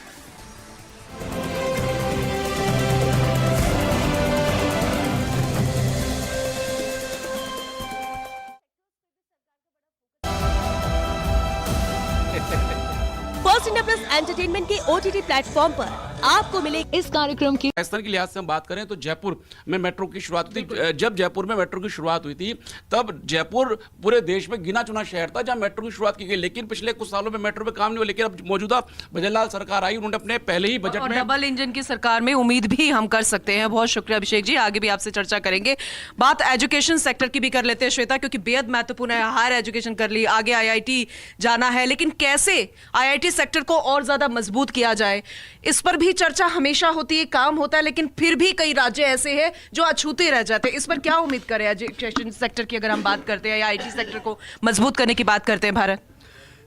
फर्स्ट इंडिया प्लस एंटरटेनमेंट के OTT प्लेटफॉर्म पर आपको मिले इस कार्यक्रम की। राजस्थान के लिहाज से हम बात करें तो जयपुर में मेट्रो की शुरुआत हुई थी। जब जयपुर में मेट्रो की शुरुआत हुई थी तब जयपुर पूरे देश में गिना चुना शहर था जहां मेट्रो की शुरुआत की गई, लेकिन पिछले कुछ सालों में मेट्रो पे काम नहीं हुआ। लेकिन अब मौजूदा भजनलाल सरकार आई, उन्होंने अपने पहले ही बजट में डबल इंजन की सरकार में उम्मीद भी हम कर सकते हैं। बहुत शुक्रिया अभिषेक जी, आगे भी आपसे चर्चा करेंगे। बात एजुकेशन सेक्टर की भी कर लेते हैं श्वेता, क्योंकि बेहद महत्वपूर्ण है। हायर एजुकेशन कर ली, आगे IIT जाना है, लेकिन कैसे IIT सेक्टर को और ज्यादा मजबूत किया जाए, इस पर भी चर्चा हमेशा होती है, काम होता है, लेकिन फिर भी कई राज्य ऐसे हैं जो अछूते रह जाते हैं। इस पर क्या उम्मीद करें एजुकेशन सेक्टर की, अगर हम बात करते हैं या IT सेक्टर को मजबूत करने की बात करते हैं भारत?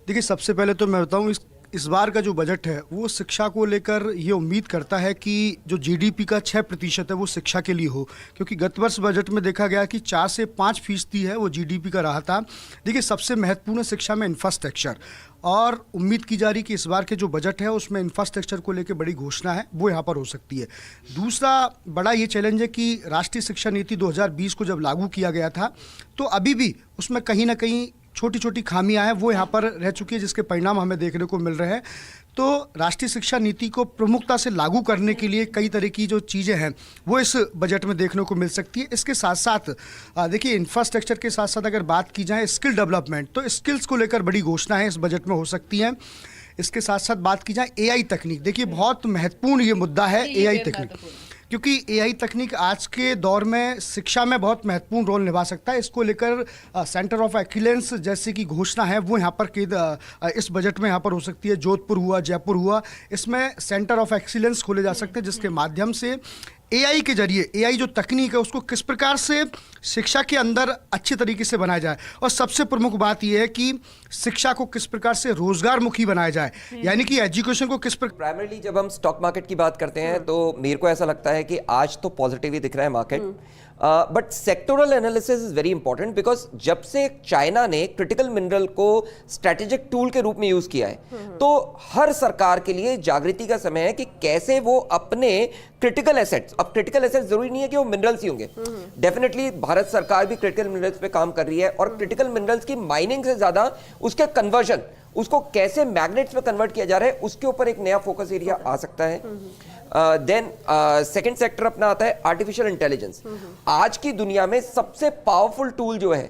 देखिए, सबसे पहले तो मैं बताऊं इस बार का जो बजट है वो शिक्षा को लेकर ये उम्मीद करता है कि जो GDP का 6% है वो शिक्षा के लिए हो, क्योंकि गत वर्ष बजट में देखा गया कि 4 से 5% है वो GDP का रहा था। देखिए, सबसे महत्वपूर्ण शिक्षा में इंफ्रास्ट्रक्चर, और उम्मीद की जा रही कि इस बार के जो बजट है उसमें इंफ्रास्ट्रक्चर को लेकर बड़ी घोषणा है वो यहाँ पर हो सकती है। दूसरा बड़ा ये चैलेंज है कि राष्ट्रीय शिक्षा नीति 2020 को जब लागू किया गया था तो अभी भी उसमें कहीं ना कहीं छोटी छोटी खामियां हैं वो यहाँ पर रह चुकी है, जिसके परिणाम हमें देखने को मिल रहे हैं। तो राष्ट्रीय शिक्षा नीति को प्रमुखता से लागू करने के लिए कई तरह की जो चीज़ें हैं वो इस बजट में देखने को मिल सकती है। इसके साथ साथ देखिए, इंफ्रास्ट्रक्चर के साथ साथ अगर बात की जाए स्किल डेवलपमेंट, तो स्किल्स को लेकर बड़ी घोषणा है इस बजट में हो सकती है। इसके साथ साथ बात की जाए AI तकनीक, देखिए बहुत महत्वपूर्ण ये मुद्दा है AI तकनीक, क्योंकि AI तकनीक आज के दौर में शिक्षा में बहुत महत्वपूर्ण रोल निभा सकता है। इसको लेकर सेंटर ऑफ एक्सीलेंस जैसे की घोषणा है वो यहाँ पर इस बजट में यहाँ पर हो सकती है। जोधपुर हुआ, जयपुर हुआ, इसमें सेंटर ऑफ एक्सीलेंस खोले जा सकते हैं जिसके माध्यम से एआई के जरिए, एआई जो तकनीक है उसको किस प्रकार से शिक्षा के अंदर अच्छी तरीके से बनाया जाए, और सबसे प्रमुख बात यह है कि शिक्षा को किस प्रकार से रोजगार मुखी बनाया जाए, यानी कि एजुकेशन को किस प्रकार। प्राइमरली जब हम स्टॉक मार्केट की बात करते हैं तो मेरे को ऐसा लगता है कि आज तो पॉजिटिव ही दिख रहा है market, but sectoral analysis is very important, because जब से चाइना ने क्रिटिकल मिनरल को स्ट्रेटेजिक टूल के रूप में यूज किया है तो हर सरकार के लिए जागृति का समय है कि कैसे वो अपने क्रिटिकल एसेट्स, अब क्रिटिकल एसेट्स जरूरी नहीं है कि वो मिनरल्स ही होंगे, डेफिनेटली भारत सरकार भी क्रिटिकल मिनरल्स पे काम कर रही है, और क्रिटिकल मिनरल्स की माइनिंग से ज्यादा उसके कन्वर्जन, उसको कैसे मैग्नेट्स में कन्वर्ट किया जा रहा है, उसके ऊपर एक नया फोकस एरिया आ सकता है। देन सेकंड सेक्टर अपना आता है आर्टिफिशियल इंटेलिजेंस। आज की दुनिया में सबसे पावरफुल टूल जो है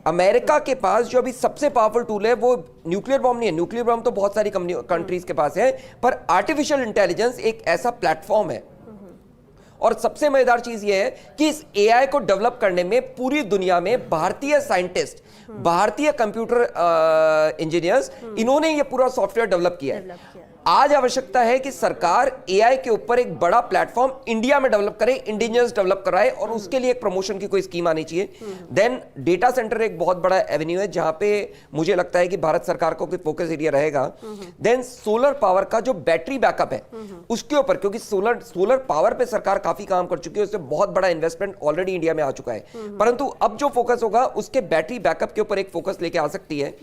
अमेरिका के पास, जो अभी सबसे पावरफुल टूल है वो न्यूक्लियर बॉम्ब नहीं है, न्यूक्लियर बॉम्ब तो बहुत सारी कंट्रीज के पास है, पर आर्टिफिशियल इंटेलिजेंस एक ऐसा प्लेटफॉर्म है। और सबसे मजेदार चीज ये है कि इस एआई को डेवलप करने में पूरी दुनिया में भारतीय साइंटिस्ट, भारतीय कंप्यूटर इंजीनियर्स, इन्होंने ये पूरा सॉफ्टवेयर डेवलप किया है। आज आवश्यकता है कि सरकार एआई के ऊपर एक बड़ा प्लेटफॉर्म इंडिया में डेवलप करे, इंडिजिनियस डेवलप कराए, और उसके लिए एक प्रमोशन की कोई स्कीम आनी चाहिए। देन डेटा सेंटर एक बहुत बड़ा एवेन्यू है जहां पे मुझे लगता है कि भारत सरकार को कोई फोकस एरिया रहेगा। देन सोलर पावर का जो बैटरी बैकअप है उसके ऊपर, क्योंकि सोलर पावर पे सरकार काफी काम कर चुकी है, उससे बहुत बड़ा इन्वेस्टमेंट ऑलरेडी इंडिया में आ चुका है, परंतु अब जो फोकस होगा उसके बैटरी बैकअप के ऊपर एक फोकस लेके आ सकती है।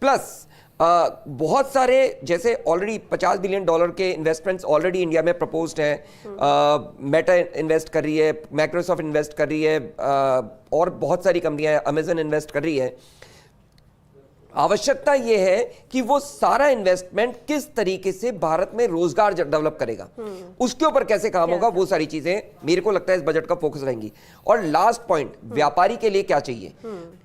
प्लस बहुत सारे, जैसे ऑलरेडी $50 बिलियन के इन्वेस्टमेंट्स ऑलरेडी इंडिया में प्रपोज्ड हैं, मेटा इन्वेस्ट कर रही है, माइक्रोसॉफ्ट इन्वेस्ट कर रही है, और बहुत सारी कंपनियां, अमेजन इन्वेस्ट कर रही है। आवश्यकता यह है कि वो सारा इन्वेस्टमेंट किस तरीके से भारत में रोजगार डेवलप करेगा, उसके ऊपर कैसे काम होगा, वो सारी चीजें मेरे को लगता है इस बजट का फोकस रहेंगी। और लास्ट पॉइंट, व्यापारी के लिए क्या चाहिए?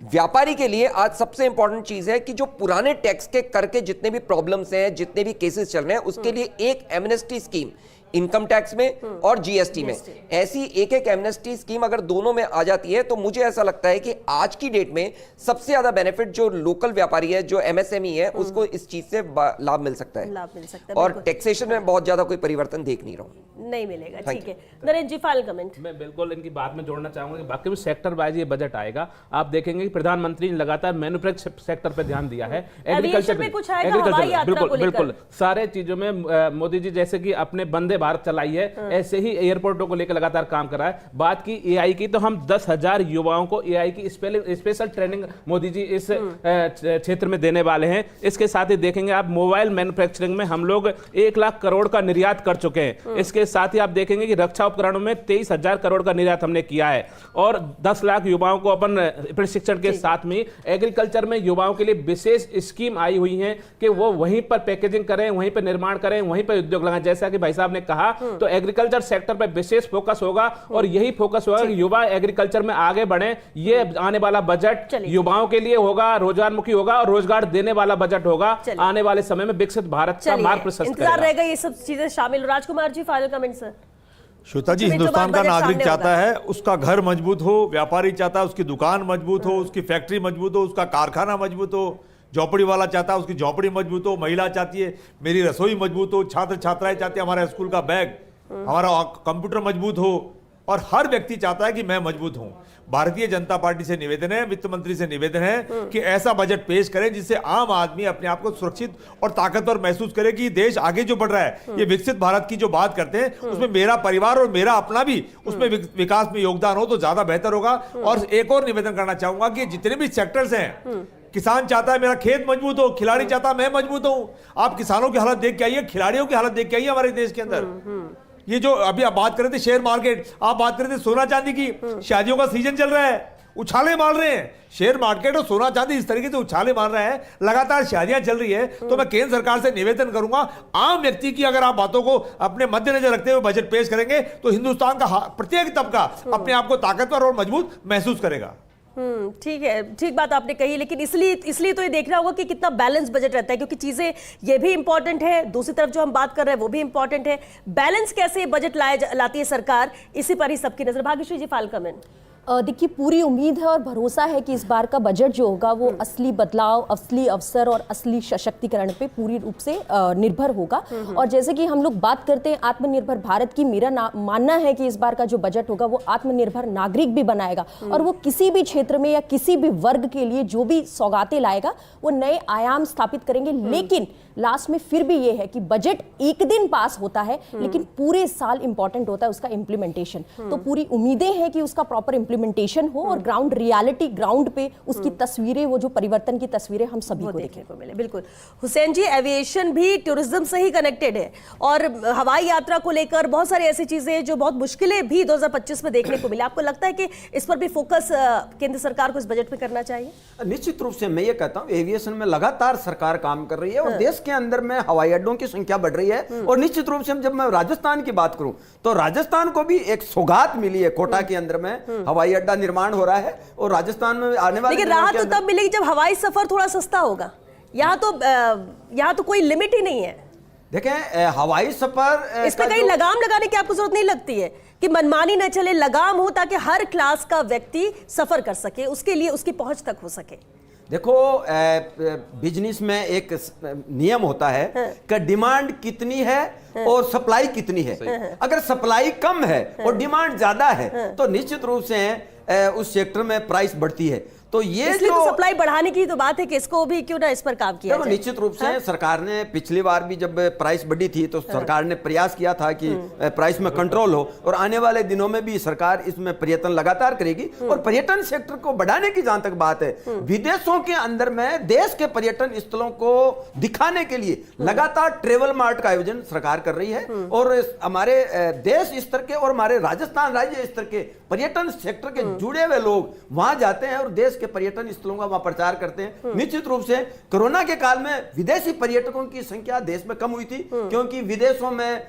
व्यापारी के लिए आज सबसे इंपॉर्टेंट चीज है कि जो पुराने टैक्स के करके जितने भी प्रॉब्लम्स हैं, जितने भी केसेस चल रहे हैं, उसके लिए एक एमनेस्टी स्कीम इनकम टैक्स में और जीएसटी में, ऐसी एक एक एमनेस्टी स्कीम अगर दोनों में आ जाती है तो मुझे ऐसा लगता है कि आज की डेट में सबसे ज्यादा बेनिफिट जो लोकल व्यापारी है, जो एमएसएमई है, उसको इस चीज से लाभ मिल सकता है। और टैक्सेशन में बहुत ज्यादा कोई परिवर्तन देख नहीं रहा हूं, नहीं मिलेगा। ठीक है, नरेंद्र जी फाइनल कमेंट। मैं बिल्कुल इनकी बात में जोड़ना चाहूंगा कि बाकी में सेक्टर वाइज ये बजट आएगा। आप देखेंगे कि प्रधानमंत्री ने लगातार मैन्युफैक्चरिंग सेक्टर पर ध्यान दिया है, एग्रीकल्चर पे कुछ आएगा, बिल्कुल बिल्कुल सारे चीजों में मोदी जी जैसे कि अपने वंदे भारत चलाई है, ऐसे ही एयरपोर्टों को लेकर लगातार काम कर रहा है। बात की एआई की, तो हम 10,000 युवाओं को एआई की स्पेशल ट्रेनिंग मोदी जी इस क्षेत्र में देने वाले हैं। इसके साथ ही देखेंगे आप मोबाइल मैन्युफैक्चरिंग में हम लोग 1 लाख करोड़ का निर्यात कर चुके हैं। इसके साथ ही आप देखेंगे कि रक्षा उपकरणों में 23,000 करोड़ का निर्यात हमने किया है, और 10 लाख युवाओं को अपन प्रशिक्षण के साथ में एग्रीकल्चर में युवाओं के लिए विशेष स्कीम आई हुई है कि वो वहीं पर पैकेजिंग करें, वहीं पर निर्माण करें, वहीं पर उद्योग लगाएं। जैसा कि भाई साहब ने कहा, तो एग्रीकल्चर सेक्टर पर विशेष फोकस होगा, और यही फोकस होगा कि युवा एग्रीकल्चर में आगे बढ़े। ये आने वाला बजट युवाओं के लिए होगा, रोजगारमुखी होगा, और रोजगार देने वाला बजट होगा। आने वाले समय में विकसित भारत का मार्ग प्रशस्त रहेगा। ये सब चीजें शामिल। Rajkumar ji final comment sir. Shweta जी, हिंदुस्तान का नागरिक चाहता है उसका घर मजबूत हो, व्यापारी चाहता है उसकी दुकान मजबूत हो, उसकी फैक्ट्री मजबूत हो, उसका कारखाना मजबूत हो, झोपड़ी वाला चाहता है उसकी झोपड़ी मजबूत हो, महिला चाहती है मेरी रसोई मजबूत हो, छात्र छात्राएं चाहते हैं हमारा स्कूल का बैग, हमारा कंप्यूटर मजबूत हो, और हर व्यक्ति चाहता है कि मैं मजबूत हूं। भारतीय जनता पार्टी से निवेदन है, वित्त मंत्री से निवेदन है कि ऐसा बजट पेश करें जिससे आम आदमी अपने आप को सुरक्षित और ताकतवर महसूस करे कि देश आगे जो बढ़ रहा है, ये विकसित भारत की जो बात करते हैं, उसमें मेरा परिवार और मेरा अपना भी उसमें विकास में योगदान हो तो ज्यादा बेहतर होगा। और एक और निवेदन करना चाहूंगा कि जितने भी सेक्टर्स हैं, किसान चाहता है मेरा खेत मजबूत हो, खिलाड़ी चाहता है मैं मजबूत हूं। आप किसानों की हालत देख के आइए, खिलाड़ियों की हालत देख के आइए हमारे देश के अंदर। ये जो अभी आप बात कर रहे थे शेयर मार्केट, आप बात कर रहे थे सोना चांदी की, शादियों का सीजन चल रहा है, उछाले मार रहे हैं शेयर मार्केट और सोना चांदी, इस तरीके से उछाले मार रहे हैं, लगातार शादियां चल रही है। तो मैं केंद्र सरकार से निवेदन करूंगा, आम व्यक्ति की अगर आप बातों को अपने मद्देनजर रखते हुए बजट पेश करेंगे तो हिंदुस्तान का प्रत्येक तबका अपने आप को ताकतवर और मजबूत महसूस करेगा। ठीक है, ठीक बात आपने कही, लेकिन इसलिए तो ये देखना होगा कि कितना बैलेंस बजट रहता है, क्योंकि चीजें ये भी इंपॉर्टेंट है, दूसरी तरफ जो हम बात कर रहे हैं वो भी इंपॉर्टेंट है। बैलेंस कैसे बजट लाती है सरकार, इसी पर ही सबकी नजर। भाग्यश्री जी फाइनल कमेंट। देखिए, पूरी उम्मीद है और भरोसा है कि इस बार का बजट जो होगा वो असली बदलाव, असली अवसर और असली सशक्तिकरण पे पूरी रूप से निर्भर होगा। और जैसे कि हम लोग बात करते हैं आत्मनिर्भर भारत की, मेरा मानना है कि इस बार का जो बजट होगा वो आत्मनिर्भर नागरिक भी बनाएगा और वो किसी भी क्षेत्र में या किसी भी वर्ग के लिए जो भी सौगातें लाएगा वो नए आयाम स्थापित करेंगे। लेकिन लास्ट में फिर भी ये है कि बजट एक दिन पास होता है लेकिन पूरे साल इंपॉर्टेंट होता है उसका इम्प्लीमेंटेशन। तो पूरी उम्मीदें हैं कि उसका प्रॉपर इम्प्लीमेंटेशन हो और ग्राउंड रियलिटी, ग्राउंड पे उसकी तस्वीरें, वो जो परिवर्तन की तस्वीरें हम सभी को देखने को मिले। बिल्कुल हुसैन जी, एविएशन भी टूरिज्म से ही कनेक्टेड है और हवाई यात्रा को लेकर बहुत सारी ऐसी चीजें जो बहुत मुश्किलें भी 2025 में देखने को मिले। आपको लगता है कि इस पर भी फोकस केंद्र सरकार को इस बजट में करना चाहिए? निश्चित रूप से मैं ये कहता हूँ, एविएशन में लगातार सरकार काम कर रही है और देश के अंदर में हवाई अड्डों की संख्या बढ़ रही है। और निश्चित रूप से जब मैं राजस्थान की बात करूं तो राजस्थान को भी एक सौगात मिली है, कोटा के अंदर में हवाई अड्डा निर्माण हो रहा है और राजस्थान में आने वाले लेकिन राहत तो तब मिलेगी जब हवाई सफर थोड़ा सस्ता होगा। यहाँ तो कोई लिमिट ही नहीं है। देखें, हवाई सफर इस पे कहीं लगाम लगाने की आपको जरूरत नहीं लगती है कि मनमानी न चले, लगाम हो ताकि हर क्लास का व्यक्ति सफर कर सके, उसके लिए उसकी पहुंच तक हो सके। देखो, बिजनेस में एक नियम होता है कि डिमांड कितनी है और सप्लाई कितनी है। अगर सप्लाई कम है और डिमांड ज्यादा है तो निश्चित रूप से उस सेक्टर में प्राइस बढ़ती है। तो ये इसलिए जो तो सप्लाई बढ़ाने की तो बात है कि इसको भी क्यों ना इस पर काम किया जाए। निश्चित रूप से सरकार ने पिछली बार भी जब प्राइस बढ़ी थी तो सरकार ने प्रयास किया था कि प्राइस में कंट्रोल हो और आने वाले दिनों में भी सरकार इसमें पर्यटन लगातार करेगी। और पर्यटन सेक्टर को बढ़ाने की जहां तक बात है, विदेशों के अंदर में देश के पर्यटन स्थलों को दिखाने के लिए लगातार ट्रेवल मार्ट का आयोजन सरकार कर रही है और हमारे देश स्तर के और हमारे राजस्थान राज्य स्तर के पर्यटन सेक्टर के जुड़े हुए लोग वहां जाते हैं और देश के पर्यटन स्थलों का वहां प्रचार करते हैं। निश्चित रूप से कोरोना के काल में विदेशी पर्यटकों की संख्या देश में कम हुई थी क्योंकि विदेशों में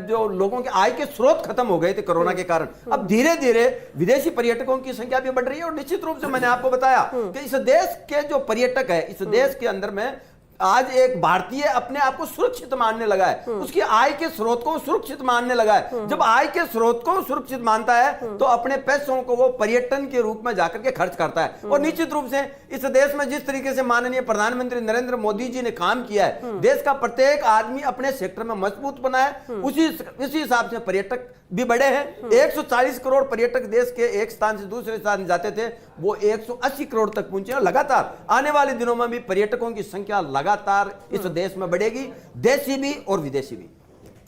जो लोगों के आय के स्रोत खत्म हो गए थे कोरोना के कारण। अब धीरे धीरे विदेशी पर्यटकों की संख्या भी बढ़ रही है और निश्चित रूप से मैंने आपको बताया कि इस देश के जो पर्यटक है, इस देश के अंदर में आज एक भारतीय अपने आप को सुरक्षित मानने लगा है, उसकी आय के स्रोत को सुरक्षित मानने लगा है। जब आय के स्रोत को सुरक्षित मानता है तो अपने पैसों को वो पर्यटन के रूप में जाकर के खर्च करता है। और निश्चित रूप से इस देश में जिस तरीके से माननीय प्रधानमंत्री नरेंद्र मोदी जी ने काम किया है, देश का प्रत्येक आदमी अपने सेक्टर में मजबूत बना है, उसी हिसाब से पर्यटक भी बढ़े हैं। 140 करोड़ पर्यटक देश के एक स्थान से दूसरे स्थान जाते थे, वो 180 करोड़ तक पहुंचे और लगातार आने वाले दिनों में भी पर्यटकों की संख्या लगातार इस देश में बढ़ेगी, देशी भी और विदेशी भी।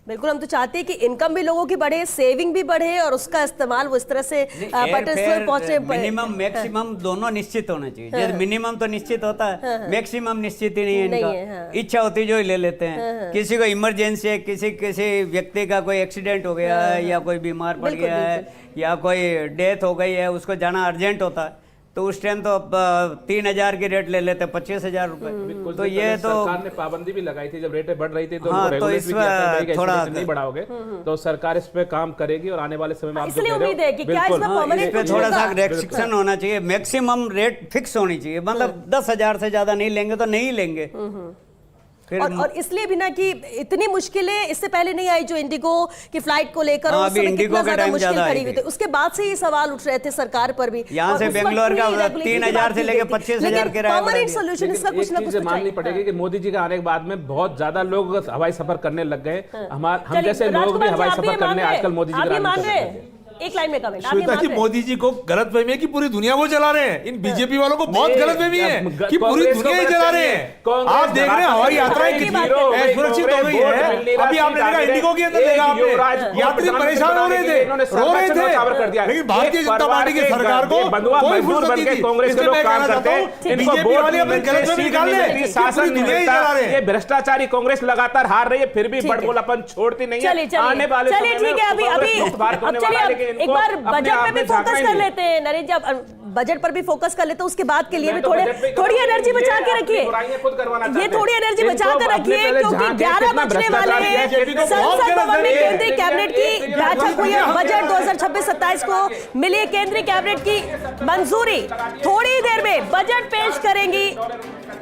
बिल्कुल, हम तो चाहते हैं कि इनकम भी लोगों की बढ़े, सेविंग भी बढ़े और उसका इस्तेमाल वो इस तरह से पहुंचे। मिनिमम मैक्सिमम दोनों निश्चित होना चाहिए। जैसे मिनिमम तो निश्चित होता है, मैक्सिमम निश्चित ही नहीं है इनका। इच्छा होती जो ही ले लेते हैं। किसी को इमरजेंसी है, किसी व्यक्ति का कोई एक्सीडेंट हो गया है या कोई बीमार पड़ गया है या कोई डेथ हो गई है, उसको जाना अर्जेंट होता है तो उस टाइम तो 3000 की रेट ले लेते, 25,000 रुपए। तो ये तो सरकार ने पाबंदी भी लगाई थी जब रेटें बढ़ रही थी तो हाँ, तो इसमें थोड़ा नहीं बढ़ाओगे तो सरकार इस पे काम करेगी और आने वाले समय में आप जो कह रहे हो बिल्कुल इस पे थोड़ा सा रेस्ट्रिक्शन होना चाहिए। मैक्सिमम रेट फिक्स होनी चाहिए, मतलब 10,000 से ज्यादा नहीं लेंगे तो नहीं लेंगे। और इसलिए भी ना कि इतनी मुश्किलें इससे पहले नहीं आई जो इंडिगो की फ्लाइट को लेकर इंडिगो का टाइम ज्यादा खड़ी हुई थी, उसके बाद से ये सवाल उठ रहे थे सरकार पर भी। यहाँ से बेंगलोर का 3,000 से लेकर 25,000 किराया सोल्यूशन इसका कुछ ना कुछ माननी पड़ेगी कि मोदी जी के आने के बाद में बहुत ज्यादा लोग हवाई सफर करने लग गए। हम जैसे लोग भी हवाई सफर करने आजकल मोदी जी के एक लाइन में कमेंट। श्वेता जी, मोदी जी को गलतफहमी है कि पूरी दुनिया को चला रहे हैं। इन बीजेपी वालों को बहुत गलतफहमी है कि पूरी दुनिया ही चला रहे हैं। आप देख रहे हैं हवाई यात्राएं कितनी सुरक्षित हो गई है। अभी आपने देखा इंडिगो के अंदर देखा आपने, यात्री परेशान हो रहे थे, रो रहे थे, लेकिन भारतीय जनता पार्टी की सरकार को कोई फुर्सत नहीं थी। कांग्रेस के लोग काम करते हैं, बीजेपी वाले अपनी गलतफहमी निकाल रहे हैं, शासन नहीं मिलता। ये भ्रष्टाचारी कांग्रेस लगातार हार रही है, फिर भी बड़बोलापन छोड़ती नहीं है। आने वाले चलिए ठीक है, अभी एक बार बजट पे भी फोकस कर लेते हैं। नरेंद्र जी, बजट पर भी फोकस कर लेते हैं, उसके बाद के लिए भी थोड़ी एनर्जी बचा के रखिए। ये थोड़ी एनर्जी बचा कर रखिए क्योंकि 11 बजने वाले हैं। संसद भवन में केंद्रीय कैबिनेट की बैठक हुई है। बजट 2026-27 को मिली है केंद्रीय कैबिनेट की मंजूरी। थोड़ी देर में बजट पेश करेंगी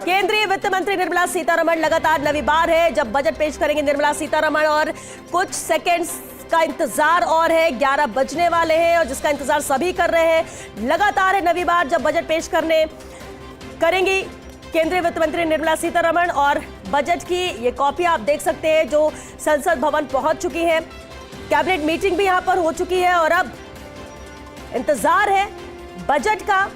केंद्रीय वित्त मंत्री निर्मला सीतारमण। लगातार नवी बार है जब बजट पेश करेंगे निर्मला सीतारमण और कुछ सेकेंड्स जिसका इंतजार और है, 11 बजने वाले हैं और जिसका इंतजार सभी कर रहे हैं। लगातार है नवी बार जब बजट पेश करेंगी केंद्रीय वित्त मंत्री निर्मला सीतारमण, और बजट की ये कॉपी आप देख सकते हैं जो संसद भवन पहुंच चुकी है। कैबिनेट मीटिंग भी यहां पर हो चुकी है और अब इंतजार है बजट का।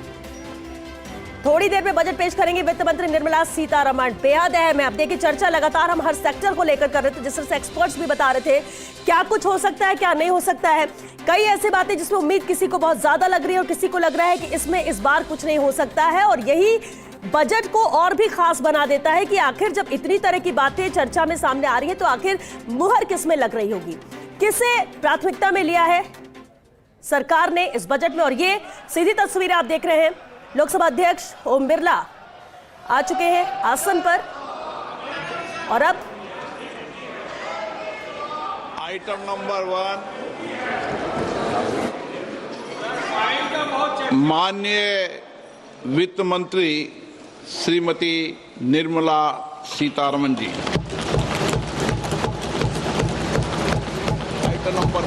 थोड़ी देर में बजट पेश करेंगे वित्त मंत्री निर्मला सीतारमण। बेहद अहम है। अब देखिए चर्चा लगातार हम हर सेक्टर को लेकर कर रहे थे, जिस तरह से एक्सपर्ट्स भी बता रहे थे क्या कुछ हो सकता है क्या नहीं हो सकता है। कई ऐसी बातें जिसमें उम्मीद किसी को बहुत ज्यादा लग रही है और किसी को लग रहा है कि इसमें इस बार कुछ नहीं हो सकता है, और यही बजट को और भी खास बना देता है कि आखिर जब इतनी तरह की बातें चर्चा में सामने आ रही है तो आखिर मुहर किस में लग रही होगी, किसे प्राथमिकता में लिया है सरकार ने इस बजट में। और ये सीधी तस्वीर आप देख रहे हैं, लोकसभा अध्यक्ष ओम बिरला आ चुके हैं आसन पर, और अब आइटम नंबर 1 माननीय वित्त मंत्री Shrimati Nirmala Sitharaman ji. Item number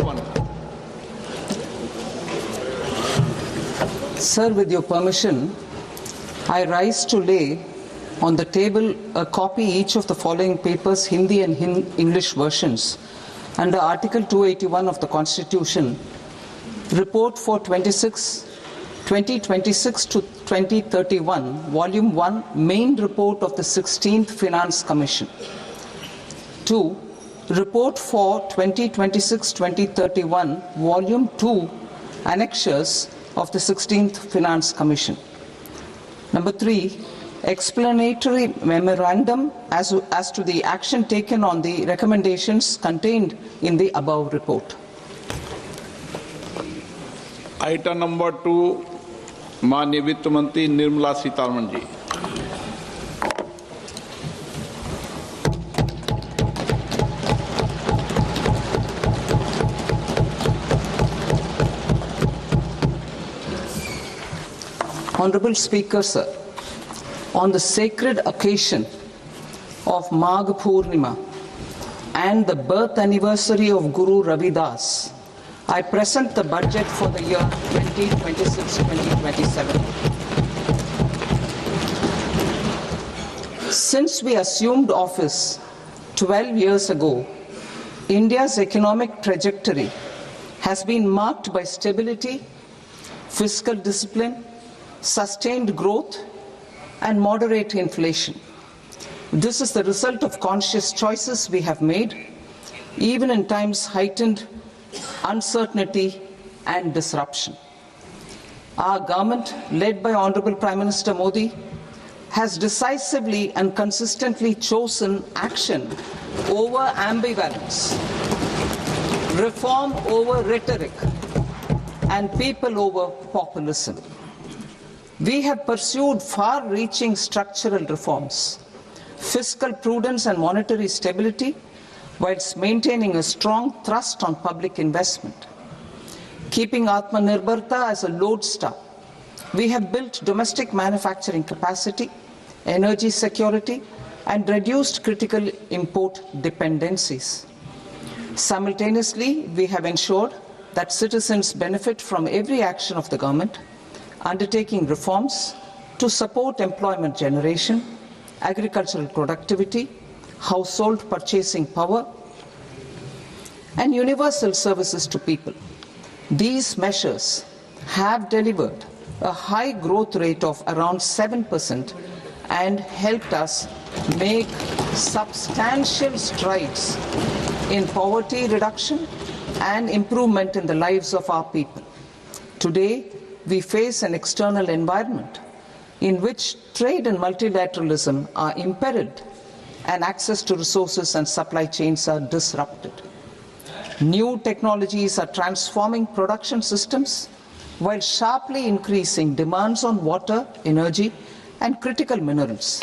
1। Sir, with your permission, I rise to lay on the table a copy each of the following papers, Hindi and English versions, under Article 281 of the Constitution, Report for 2026 to 2031, Volume 1, Main Report of the 16th Finance Commission. 2. Report for 2026-2031, Volume 2, Annexures of the 16th Finance Commission. Number 3, explanatory memorandum as to the action taken on the recommendations contained in the above report. Item number 2 माननीय वित्त मंत्री निर्मला सीतारमण जी। Honorable Speaker, sir, on the sacred occasion of Magh Purnima and the birth anniversary of Guru Ravidas, I present the budget for the year 2026-2027. Since we assumed office 12 years ago, India's economic trajectory has been marked by stability, fiscal discipline, sustained growth, and moderate inflation. This is the result of conscious choices we have made, even in times heightened uncertainty and disruption. Our government, led by Honorable Prime Minister Modi, has decisively and consistently chosen action over ambivalence, reform over rhetoric, and people over populism. We have pursued far-reaching structural reforms, fiscal prudence and monetary stability, whilst maintaining a strong thrust on public investment. Keeping Atmanirbharta as a lodestar, we have built domestic manufacturing capacity, energy security, and reduced critical import dependencies. Simultaneously, we have ensured that citizens benefit from every action of the government, undertaking reforms to support employment generation, agricultural productivity, household purchasing power, and universal services to people. These measures have delivered a high growth rate of around 7% and helped us make substantial strides in poverty reduction and improvement in the lives of our people. Today, we face an external environment in which trade and multilateralism are imperiled and access to resources and supply chains are disrupted. New technologies are transforming production systems while sharply increasing demands on water, energy, and critical minerals.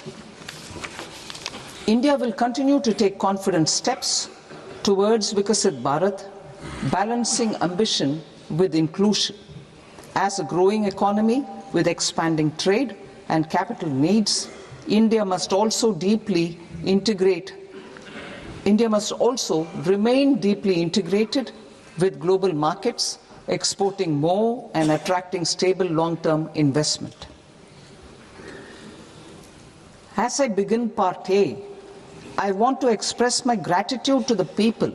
India will continue to take confident steps towards Viksit Bharat, balancing ambition with inclusion. As a growing economy with expanding trade and capital needs, India must also deeply integrate India must also remain deeply integrated with global markets, exporting more and attracting stable long-term investment. As I begin Part A, I want to express my gratitude to the people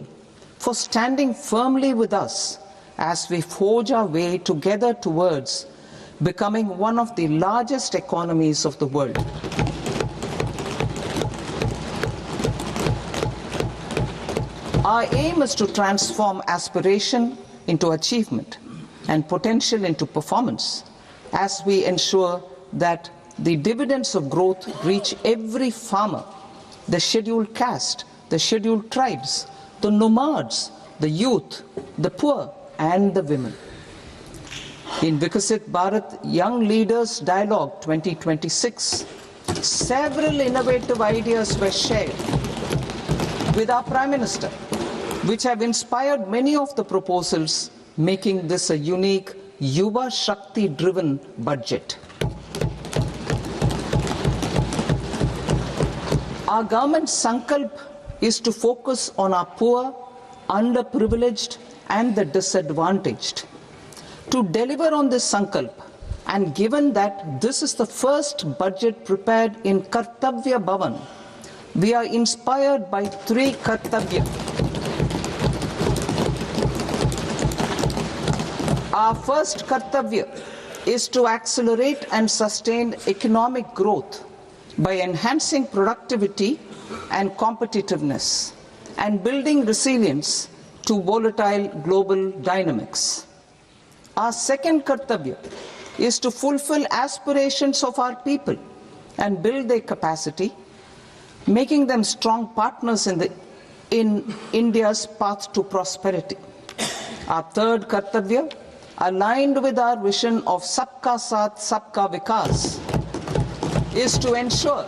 for standing firmly with us as we forge our way together towards becoming one of the largest economies of the world. Our aim is to transform aspiration into achievement and potential into performance as we ensure that the dividends of growth reach every farmer, the scheduled caste, the scheduled tribes, the nomads, the youth, the poor, and the women. In Vikasit Bharat Young Leaders Dialogue 2026, several innovative ideas were shared with our Prime Minister, which have inspired many of the proposals, making this a unique Yuva Shakti-driven budget. Our government's sankalp is to focus on our poor, underprivileged, and the disadvantaged. To deliver on this sankalp, and given that this is the first budget prepared in Kartavya Bhavan, we are inspired by three Kartavya. Our first Kartavya is to accelerate and sustain economic growth by enhancing productivity and competitiveness and building resilience to volatile global dynamics. Our second Kartavya is to fulfill aspirations of our people and build their capacity, making them strong partners in India's path to prosperity. Our third Kartavya, aligned with our vision of Sabka Saath, Sabka Vikas, is to ensure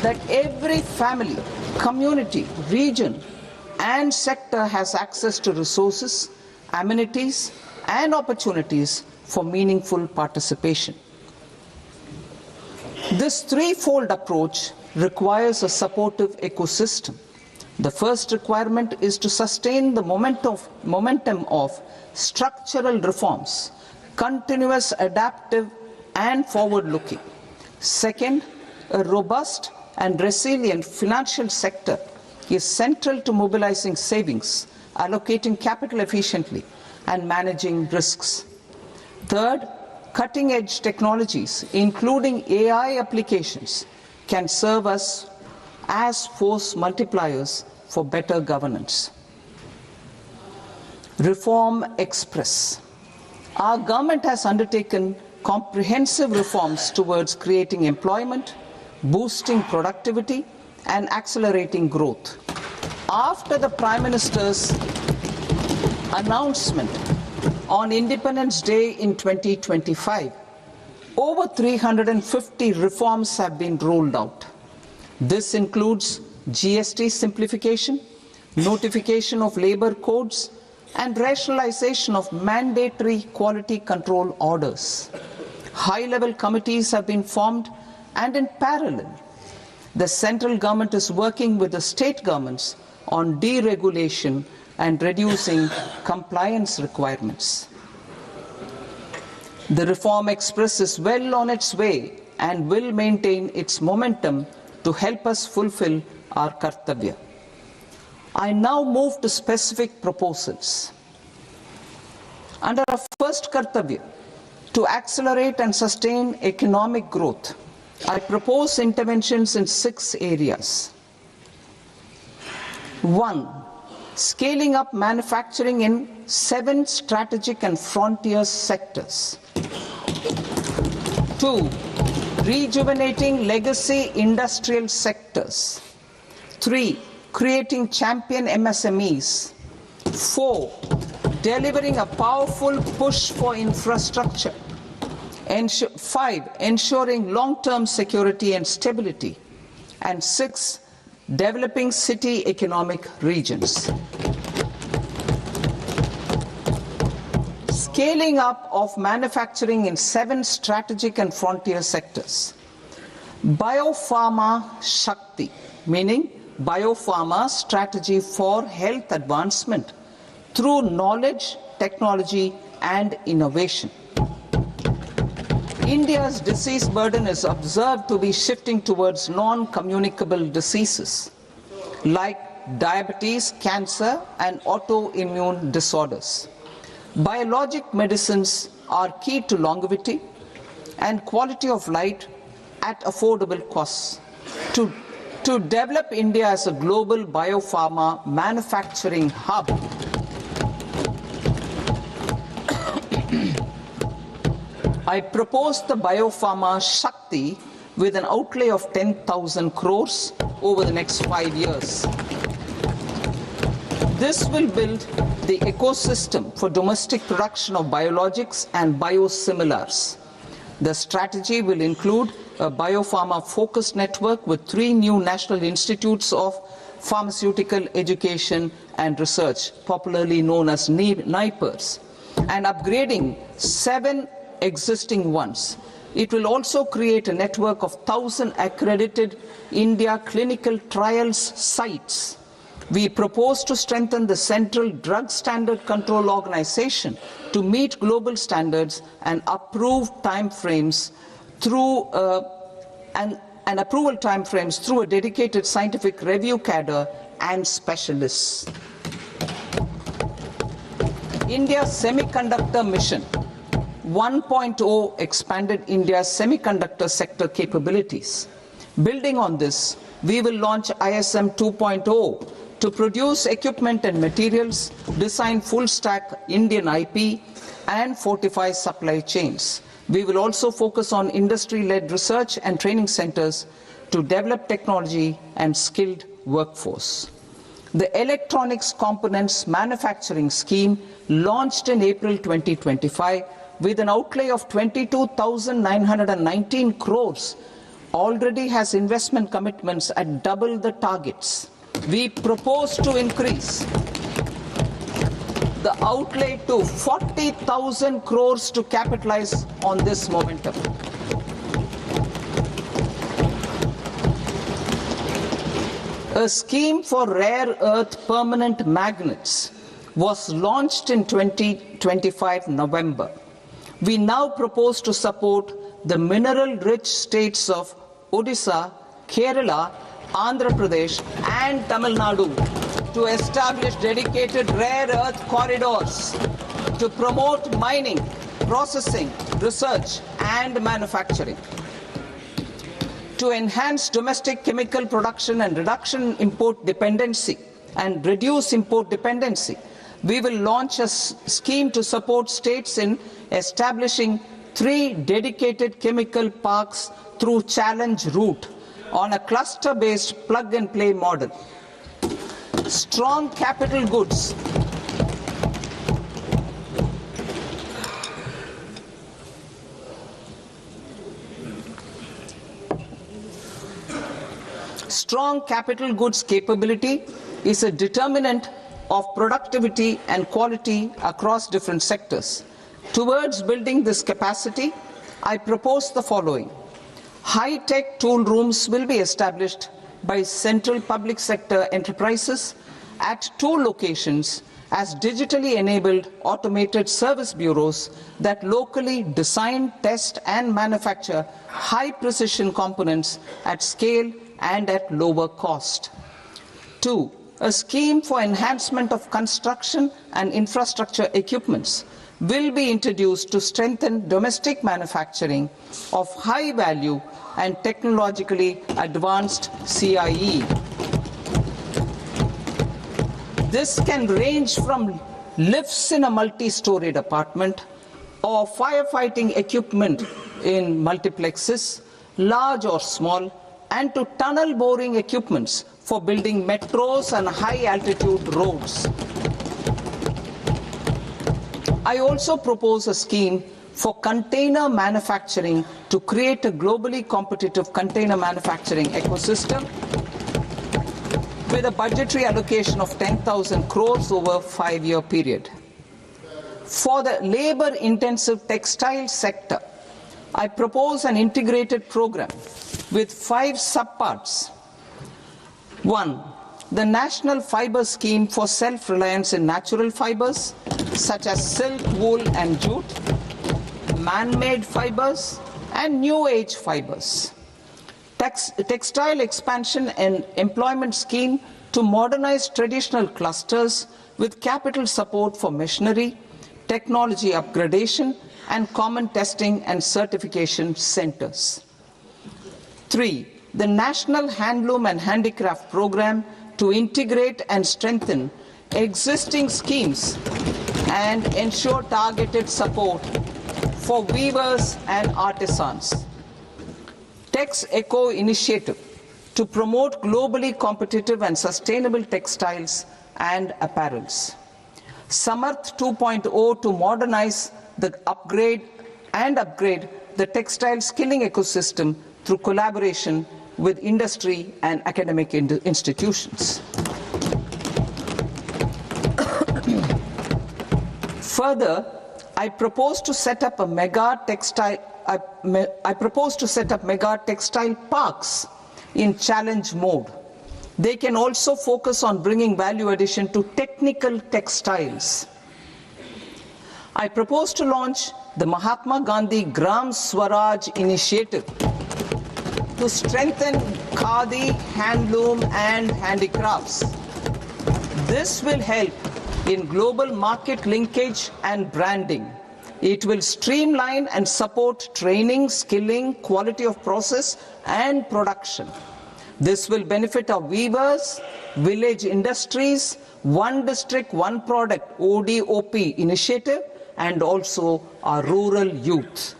that every family, community, region, and sector has access to resources, amenities, and opportunities for meaningful participation. This threefold approach requires a supportive ecosystem. The first requirement is to sustain the momentum of structural reforms, continuous, adaptive, and forward-looking. Second, a robust and resilient financial sector is central to mobilizing savings, allocating capital efficiently, and managing risks. Third, cutting-edge technologies, including AI applications, can serve us as force multipliers for better governance. Reform Express. Our government has undertaken comprehensive reforms towards creating employment, boosting productivity, and accelerating growth. After the Prime Minister's announcement on Independence Day in 2025, over 350 reforms have been rolled out. This includes GST simplification, notification of labor codes, and rationalization of mandatory quality control orders. High-level committees have been formed, and in parallel, the central government is working with the state governments on deregulation and reducing compliance requirements. The Reform Express is well on its way and will maintain its momentum to help us fulfill our Kartavya. I now move to specific proposals. Under our first Kartavya, to accelerate and sustain economic growth, I propose interventions in 6 areas. 1. Scaling up manufacturing in 7 strategic and frontier sectors. 2. Rejuvenating legacy industrial sectors. 3. Creating champion MSMEs. 4. Delivering a powerful push for infrastructure. 5. Ensuring long-term security and stability. And 6. Developing city economic regions. Scaling up of manufacturing in 7 strategic and frontier sectors. Biopharma Shakti, meaning biopharma strategy for health advancement through knowledge, technology, and innovation. India's disease burden is observed to be shifting towards non-communicable diseases like diabetes, cancer, and autoimmune disorders. Biologic medicines are key to longevity and quality of life at affordable costs. To develop India as a global biopharma manufacturing hub, I propose the Biopharma Shakti with an outlay of 10,000 crores over the next 5 years. This will build the ecosystem for domestic production of biologics and biosimilars. The strategy will include a biopharma-focused network with 3 new national institutes of pharmaceutical education and research, popularly known as NIPERs, and upgrading 7 existing ones. It will also create a network of 1,000 accredited India clinical trials sites. We propose to strengthen the Central Drug Standard Control Organization to meet global standards and approve timeframes through and approval timeframes through a dedicated scientific review cadre and specialists. India's semiconductor mission 1.0 expanded India's semiconductor sector capabilities. Building on this, we will launch ISM 2.0 to produce equipment and materials, design full-stack Indian IP, and fortify supply chains. We will also focus on industry-led research and training centers to develop technology and skilled workforce. The Electronics Components Manufacturing Scheme, launched in April 2025, with an outlay of 22,919 crores, already has investment commitments at double the targets. We propose to increase the outlay to 40,000 crores to capitalize on this momentum. A scheme for rare earth permanent magnets was launched in 2025 November. We now propose to support the mineral-rich states of Odisha, Kerala, Andhra Pradesh, and Tamil Nadu to establish dedicated rare earth corridors to promote mining, processing, research, and manufacturing. To enhance domestic chemical production and reduce import dependency, we will launch a scheme to support states in establishing 3 dedicated chemical parks through challenge route on a cluster-based plug-and-play model. Strong capital goods. Strong capital goods capability is a determinant of productivity and quality across different sectors. Towards building this capacity, I propose the following. High-tech tool rooms will be established by central public sector enterprises at 2 locations as digitally enabled automated service bureaus that locally design, test, and manufacture high-precision components at scale and at lower cost. 2. A scheme for enhancement of construction and infrastructure equipments will be introduced to strengthen domestic manufacturing of high value and technologically advanced CIE. This can range from lifts in a multi-storied apartment or firefighting equipment in multiplexes, large or small, and to tunnel boring equipments for building metros and high-altitude roads. I also propose a scheme for container manufacturing to create a globally competitive container manufacturing ecosystem with a budgetary allocation of 10,000 crores over a 5-year period. For the labor-intensive textile sector, I propose an integrated program with 5 subparts. 1. The National Fiber Scheme for Self-Reliance in Natural Fibers, such as silk, wool and jute, man-made fibers, and new age fibers. Textile expansion and employment scheme to modernize traditional clusters with capital support for machinery, technology upgradation, and common testing and certification centers. 3. The National Handloom and Handicraft Program to integrate and strengthen existing schemes and ensure targeted support for weavers and artisans. Tex Eco Initiative to promote globally competitive and sustainable textiles and apparels. Samarth 2.0 to modernize the upgrade the textile skilling ecosystem through collaboration with industry and academic institutions. Further, I propose to set up a mega textile parks in challenge mode. They can also focus on bringing value addition to technical textiles. I propose to launch the Mahatma Gandhi Gram Swaraj initiative to strengthen khadi, handloom and handicrafts. This will help in global market linkage and branding. It will streamline and support training, skilling, quality of process and production. This will benefit our weavers, village industries, one district, one product ODOP initiative, and also our rural youth.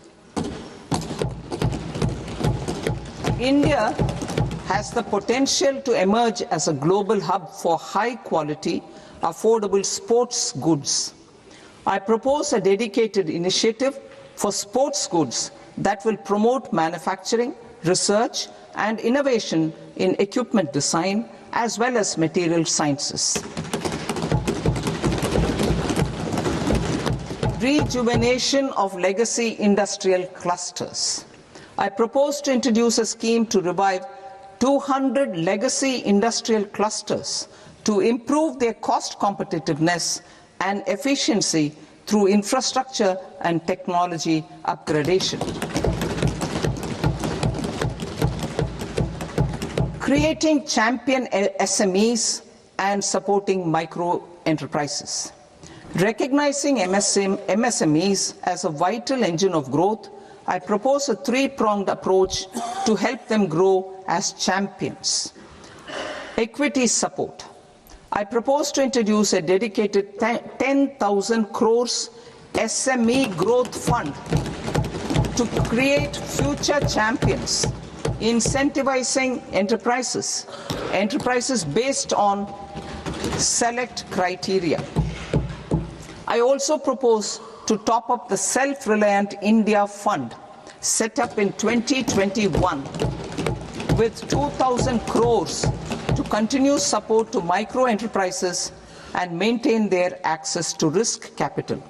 India has the potential to emerge as a global hub for high quality, affordable sports goods. I propose a dedicated initiative for sports goods that will promote manufacturing, research and innovation in equipment design as well as material sciences. Rejuvenation of legacy industrial clusters. I propose to introduce a scheme to revive 200 legacy industrial clusters to improve their cost competitiveness and efficiency through infrastructure and technology upgradation. Creating champion SMEs and supporting micro enterprises. Recognizing MSMEs as a vital engine of growth, I propose a three-pronged approach to help them grow as champions. Equity support. I propose to introduce a dedicated 10,000 crores SME growth fund to create future champions, incentivizing enterprises based on select criteria. I also propose to top up the Self-Reliant India Fund set up in 2021 with 2,000 crores to continue support to micro enterprises and maintain their access to risk capital.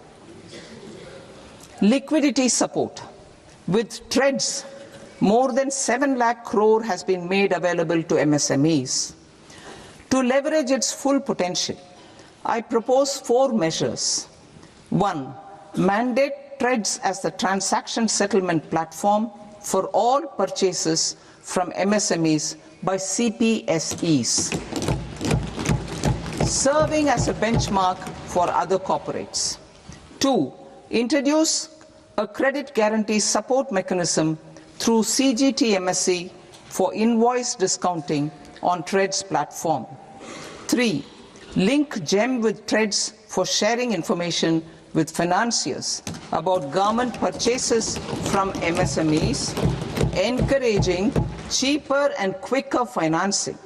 Liquidity support. With TREDS, more than 7 lakh crore has been made available to MSMEs. To leverage its full potential, I propose 4 measures. 1. Mandate TREDS as the transaction settlement platform for all purchases from MSMEs by CPSEs, serving as a benchmark for other corporates. 2. Introduce a credit guarantee support mechanism through CGT-MSE for invoice discounting on TREDS platform. 3. Link GEM with TREDS for sharing information with financiers about government purchases from MSMEs, encouraging cheaper and quicker financing.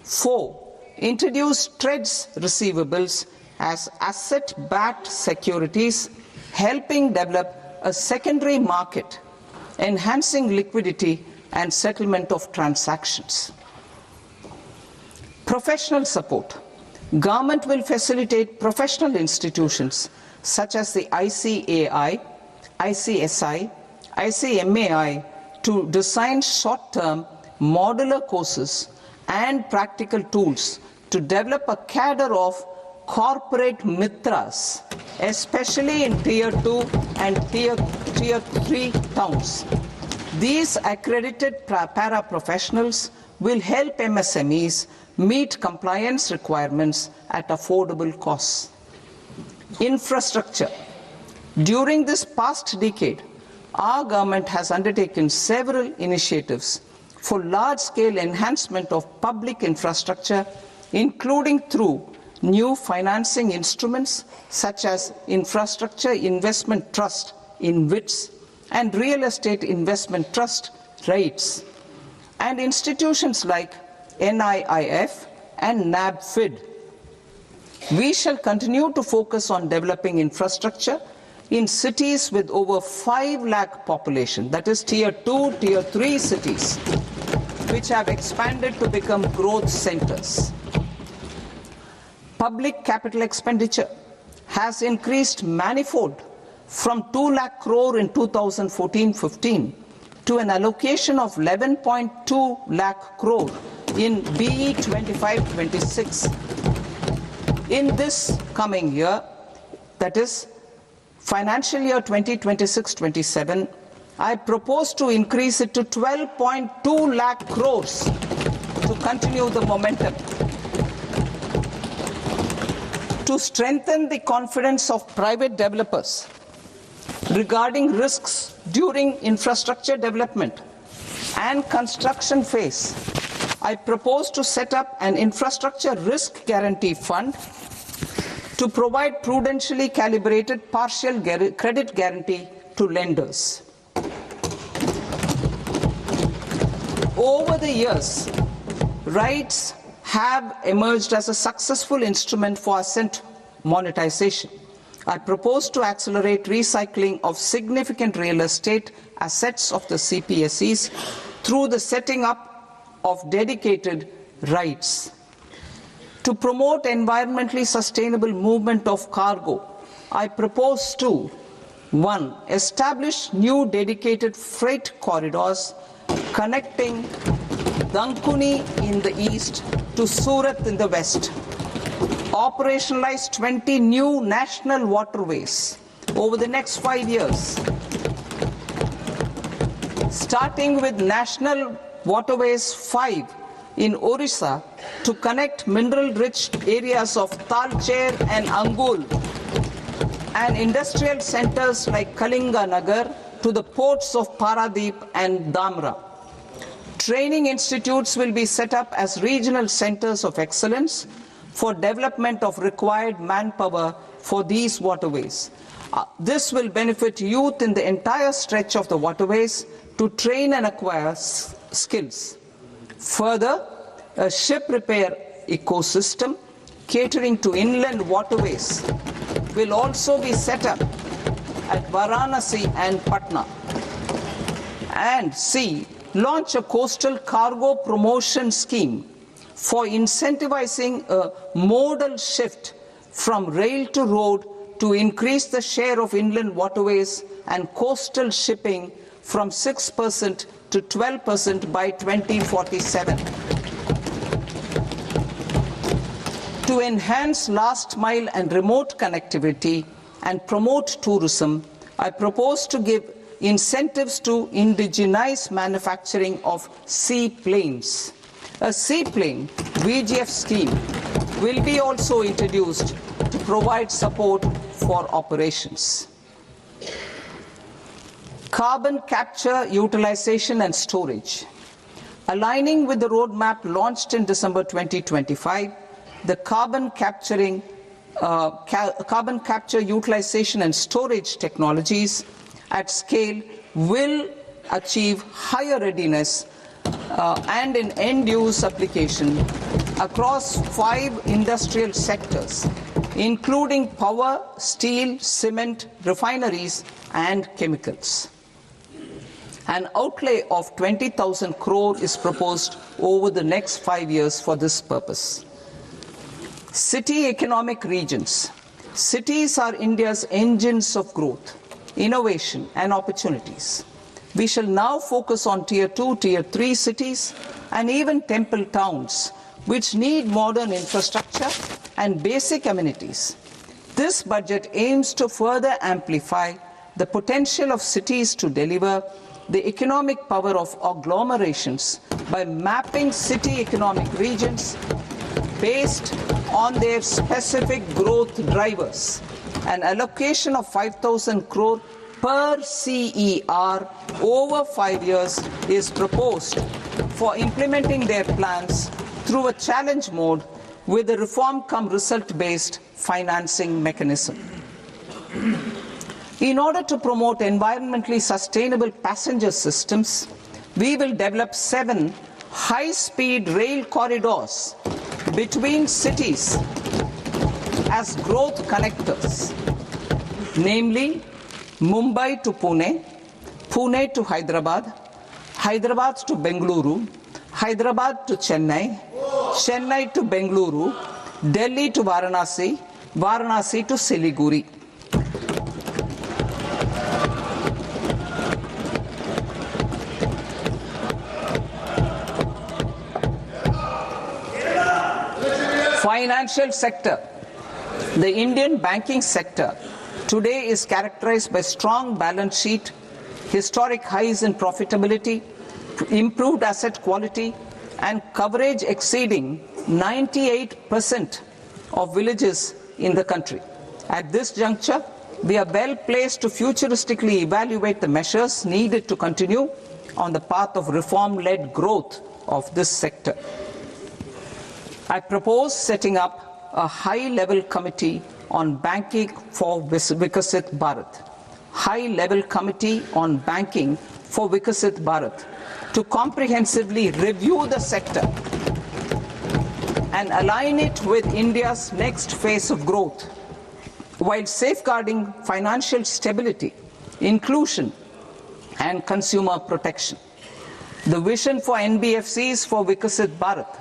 4. Introduce TREDS receivables as asset-backed securities, helping develop a secondary market, enhancing liquidity and settlement of transactions. Professional support. Government will facilitate professional institutions such as the ICAI, ICSI, ICMAI to design short-term modular courses and practical tools to develop a cadre of corporate mitras, especially in Tier 2 and Tier 3 towns. These accredited para-professionals will help MSMEs meet compliance requirements at affordable costs. Infrastructure. During this past decade, our government has undertaken several initiatives for large-scale enhancement of public infrastructure, including through new financing instruments such as Infrastructure Investment Trust (InvITs) and Real Estate Investment Trust (REITs), and institutions like NIIF and NABFID. We shall continue to focus on developing infrastructure in cities with over 5 lakh population, that is Tier 2, Tier 3 cities, which have expanded to become growth centers. Public capital expenditure has increased manifold from 2 lakh crore in 2014-15 to an allocation of 11.2 lakh crore in BE 25-26. In this coming year, that is financial year 2026-27, I propose to increase it to 12.2 lakh crores to continue the momentum. To strengthen the confidence of private developers regarding risks during infrastructure development and construction phase, I propose to set up an infrastructure risk guarantee fund to provide prudentially calibrated partial credit guarantee to lenders. Over the years, REITs have emerged as a successful instrument for asset monetization. I propose to accelerate recycling of significant real estate assets of the CPSEs through the setting up of dedicated REITs. To promote environmentally sustainable movement of cargo, I propose to 1. Establish new dedicated freight corridors connecting Dankuni in the east to Surat in the west. Operationalize 20 new national waterways over the next 5 years. Starting with National Waterways 5 in Orissa to connect mineral-rich areas of Talcher and Angul and industrial centers like Kalinga Nagar to the ports of Paradeep and Dhamra. Training institutes will be set up as regional centers of excellence for development of required manpower for these waterways. This will benefit youth in the entire stretch of the waterways to train and acquire skills. Further, a ship repair ecosystem catering to inland waterways will also be set up at Varanasi and Patna. And C, launch a coastal cargo promotion scheme for incentivizing a modal shift from rail to road to increase the share of inland waterways and coastal shipping from 6% to 12% by 2047. To enhance last mile and remote connectivity and promote tourism, I propose to give incentives to indigenize manufacturing of seaplanes. A seaplane VGF scheme will be also introduced to provide support for operations. Carbon capture, utilization and storage. Aligning with the roadmap launched in December 2025, the carbon capture, utilization and storage technologies at scale will achieve higher readiness and in end-use application across 5 industrial sectors, including power, steel, cement, refineries, and chemicals. An outlay of 20,000 crore is proposed over the next 5 years for this purpose. City economic regions. Cities are India's engines of growth, innovation, and opportunities. We shall now focus on Tier 2, Tier 3 cities and even temple towns, which need modern infrastructure and basic amenities. This budget aims to further amplify the potential of cities to deliver the economic power of agglomerations by mapping city economic regions based on their specific growth drivers. An allocation of 5,000 crore per CER over 5 years is proposed for implementing their plans through a challenge mode with a reform-cum-result-based financing mechanism. In order to promote environmentally sustainable passenger systems, we will develop 7 high-speed rail corridors between cities as growth connectors, namely Mumbai to Pune, Pune to Hyderabad, Hyderabad to Bengaluru, Hyderabad to Chennai, Chennai to Bengaluru, Delhi to Varanasi, Varanasi to Siliguri. Financial sector. The Indian banking sector today is characterized by strong balance sheet, historic highs in profitability, improved asset quality, and coverage exceeding 98% of villages in the country. At this juncture, we are well placed to futuristically evaluate the measures needed to continue on the path of reform-led growth of this sector. I propose setting up a high-level committee on banking for Vikasit Bharat. High-level committee on banking for Vikasit Bharat to comprehensively review the sector and align it with India's next phase of growth, while safeguarding financial stability, inclusion, and consumer protection. The vision for NBFCs for Vikasit Bharat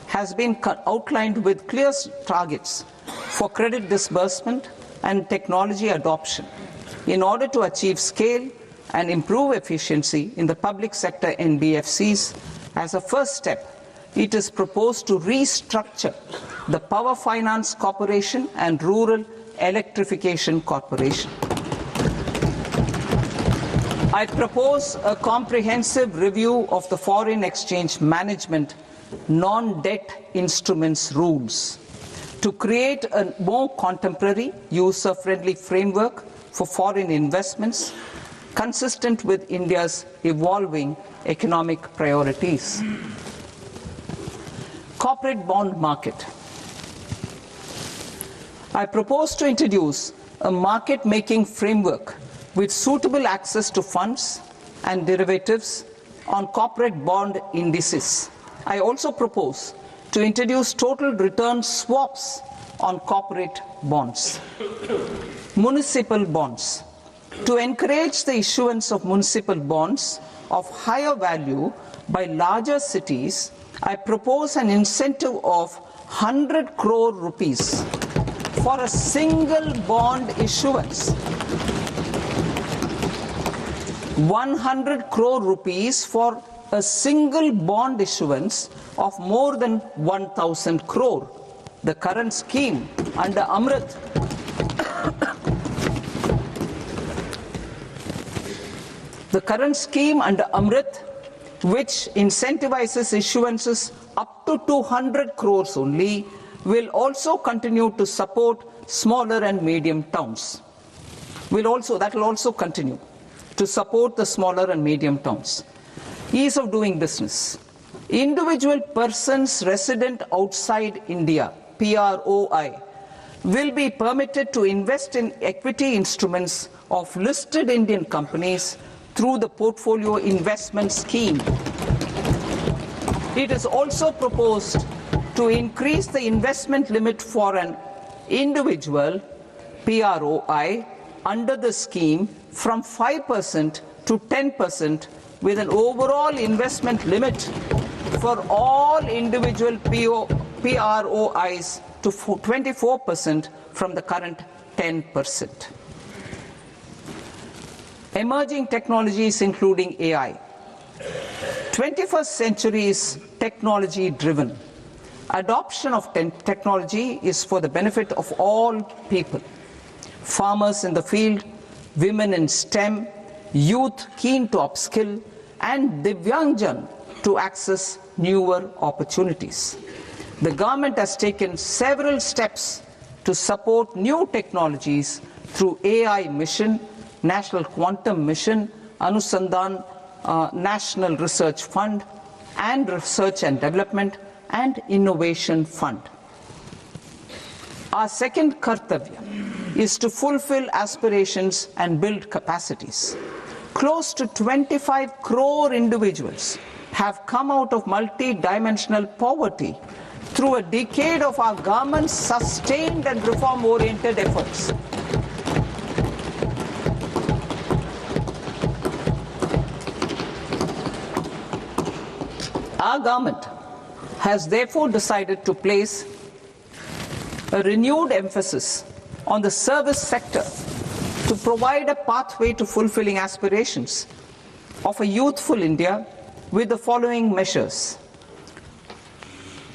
has been outlined with clear targets for credit disbursement and technology adoption in order to achieve scale and improve efficiency in the public sector NBFCs. As a first step, it is proposed to restructure the Power Finance Corporation and Rural Electrification Corporation. I propose a comprehensive review of the foreign exchange management non-debt instruments rules to create a more contemporary, user-friendly framework for foreign investments consistent with India's evolving economic priorities. Corporate bond market. I propose to introduce a market-making framework with suitable access to funds and derivatives on corporate bond indices. I also propose to introduce total return swaps on corporate bonds. Municipal bonds. To encourage the issuance of municipal bonds of higher value by larger cities, I propose an incentive of 100 crore rupees for a single bond issuance. 100 crore rupees for a single bond issuance of more than 1,000 crore. The current scheme under Amrit which incentivizes issuances up to 200 crores only, will also continue to support smaller and medium towns. That will also continue to support the smaller and medium towns. Ease of doing business. Individual persons resident outside India, PROI, will be permitted to invest in equity instruments of listed Indian companies through the Portfolio Investment Scheme. It is also proposed to increase the investment limit for an individual PROI under the scheme from 5% to 10%, with an overall investment limit for all individual PROIs to 24% from the current 10%. Emerging technologies including AI. 21st century is technology driven. Adoption of technology is for the benefit of all people. Farmers in the field, women in STEM, youth keen to upskill, and Divyangjan to access newer opportunities. The government has taken several steps to support new technologies through AI Mission, National Quantum Mission, Anusandhan National Research Fund, and Research and Development and Innovation Fund. Our second kartavya is to fulfill aspirations and build capacities. Close to 25 crore individuals have come out of multi-dimensional poverty through a decade of our government's sustained and reform-oriented efforts. Our government has therefore decided to place a renewed emphasis on the service sector to provide a pathway to fulfilling aspirations of a youthful India with the following measures.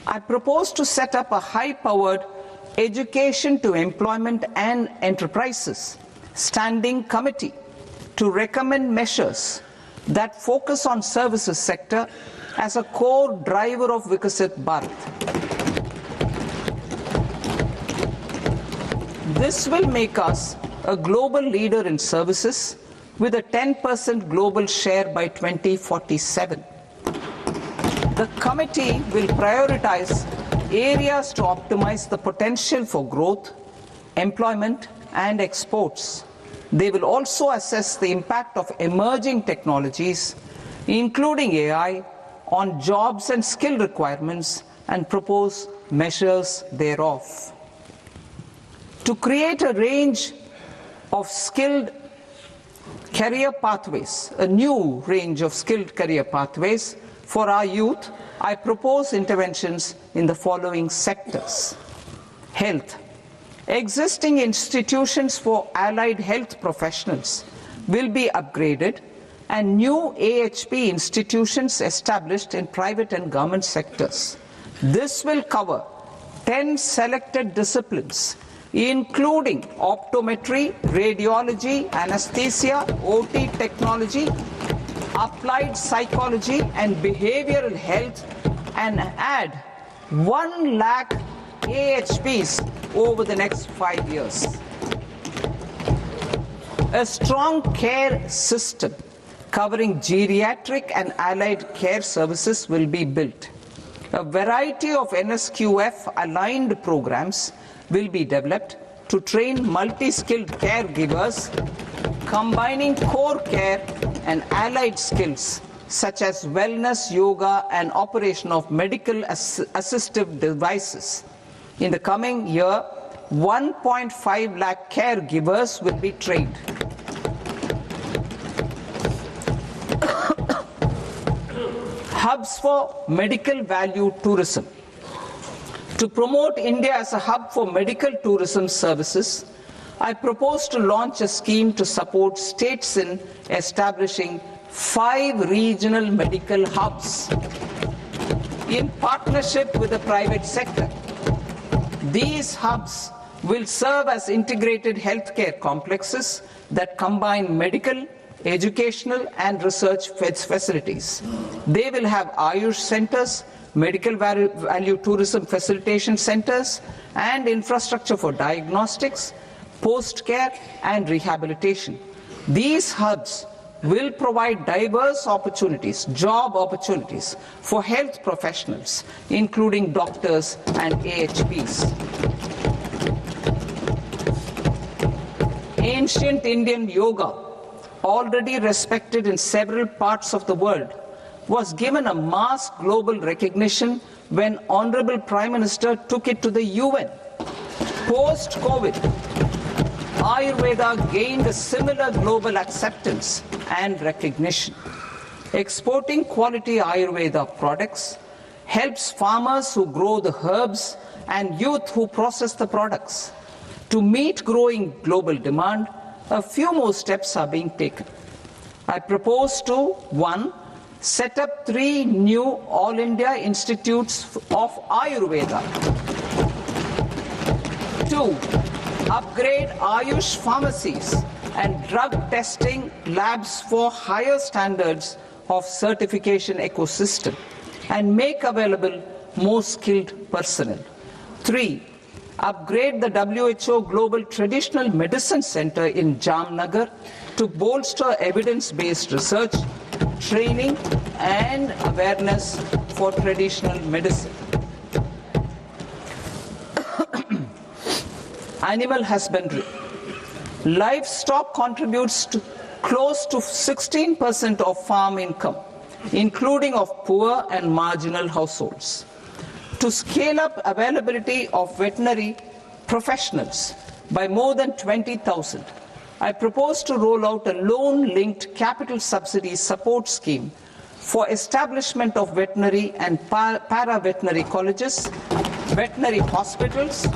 I propose to set up a high-powered education to employment and enterprises standing committee to recommend measures that focus on services sector as a core driver of Vikasit Bharat. This will make us a global leader in services with a 10% global share by 2047. The committee will prioritize areas to optimize the potential for growth, employment, and exports. They will also assess the impact of emerging technologies, including AI, on jobs and skill requirements and propose measures thereof. To create a range of skilled career pathways, a new range of skilled career pathways for our youth, I propose interventions in the following sectors. Health. Existing institutions for allied health professionals will be upgraded and new AHP institutions established in private and government sectors. This will cover 10 selected disciplines, including optometry, radiology, anesthesia, OT technology, applied psychology and behavioral health, and add 1 lakh AHPs over the next 5 years. A strong care system covering geriatric and allied care services will be built. A variety of NSQF aligned programs will be developed to train multi-skilled caregivers, combining core care and allied skills such as wellness, yoga, and operation of medical assistive devices. In the coming year, 1.5 lakh caregivers will be trained. Hubs for medical value tourism. To promote India as a hub for medical tourism services, I propose to launch a scheme to support states in establishing 5 regional medical hubs in partnership with the private sector. These hubs will serve as integrated healthcare complexes that combine medical, educational, and research facilities. They will have Ayush centers, medical value tourism facilitation centers, and infrastructure for diagnostics, post-care, and rehabilitation. These hubs will provide diverse opportunities, job opportunities for health professionals, including doctors and AHPs. Ancient Indian yoga, already respected in several parts of the world, was given a mass global recognition when Honorable Prime Minister took it to the UN. Post-COVID, Ayurveda gained a similar global acceptance and recognition. Exporting quality Ayurveda products helps farmers who grow the herbs and youth who process the products. To meet growing global demand, a few more steps are being taken. I propose to 1. set up 3 new All India Institutes of Ayurveda. 2. Upgrade Ayush pharmacies and drug testing labs for higher standards of certification ecosystem and make available more skilled personnel. 3. Upgrade the WHO Global Traditional Medicine Center in Jamnagar to bolster evidence-based research, training and awareness for traditional medicine. Animal husbandry. Livestock contributes to close to 16% of farm income, including of poor and marginal households. To scale up availability of veterinary professionals by more than 20,000, I propose to roll out a loan-linked capital subsidy support scheme for establishment of veterinary and para-veterinary colleges, veterinary hospitals,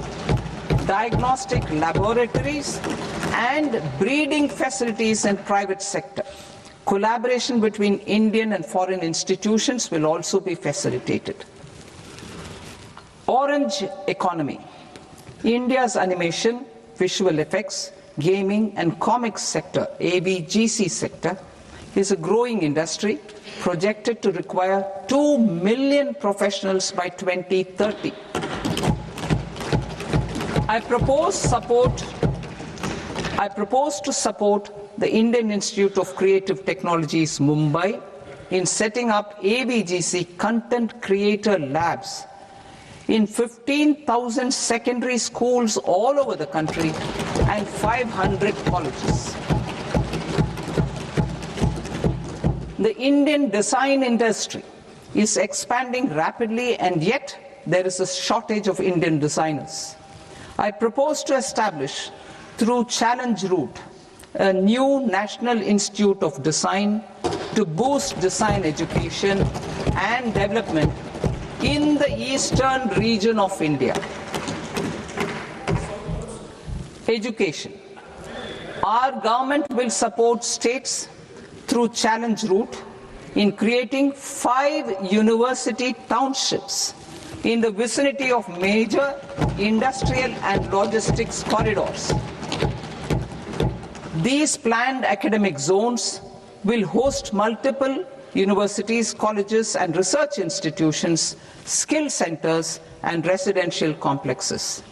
diagnostic laboratories, and breeding facilities in private sector. Collaboration between Indian and foreign institutions will also be facilitated. Orange economy. India's animation, visual effects, gaming and comics sector, AVGC sector, is a growing industry projected to require 2 million professionals by 2030. I propose to support the Indian Institute of Creative Technologies, Mumbai, in setting up AVGC content creator labs in 15,000 secondary schools all over the country and 500 colleges. The Indian design industry is expanding rapidly, and yet there is a shortage of Indian designers. I propose to establish, through Challenge Route, a new National Institute of Design to boost design education and development in the eastern region of India. Education. Our government will support states through Challenge Route in creating 5 university townships in the vicinity of major industrial and logistics corridors. These planned academic zones will host multiple universities, colleges and research institutions, skill centers and residential complexes.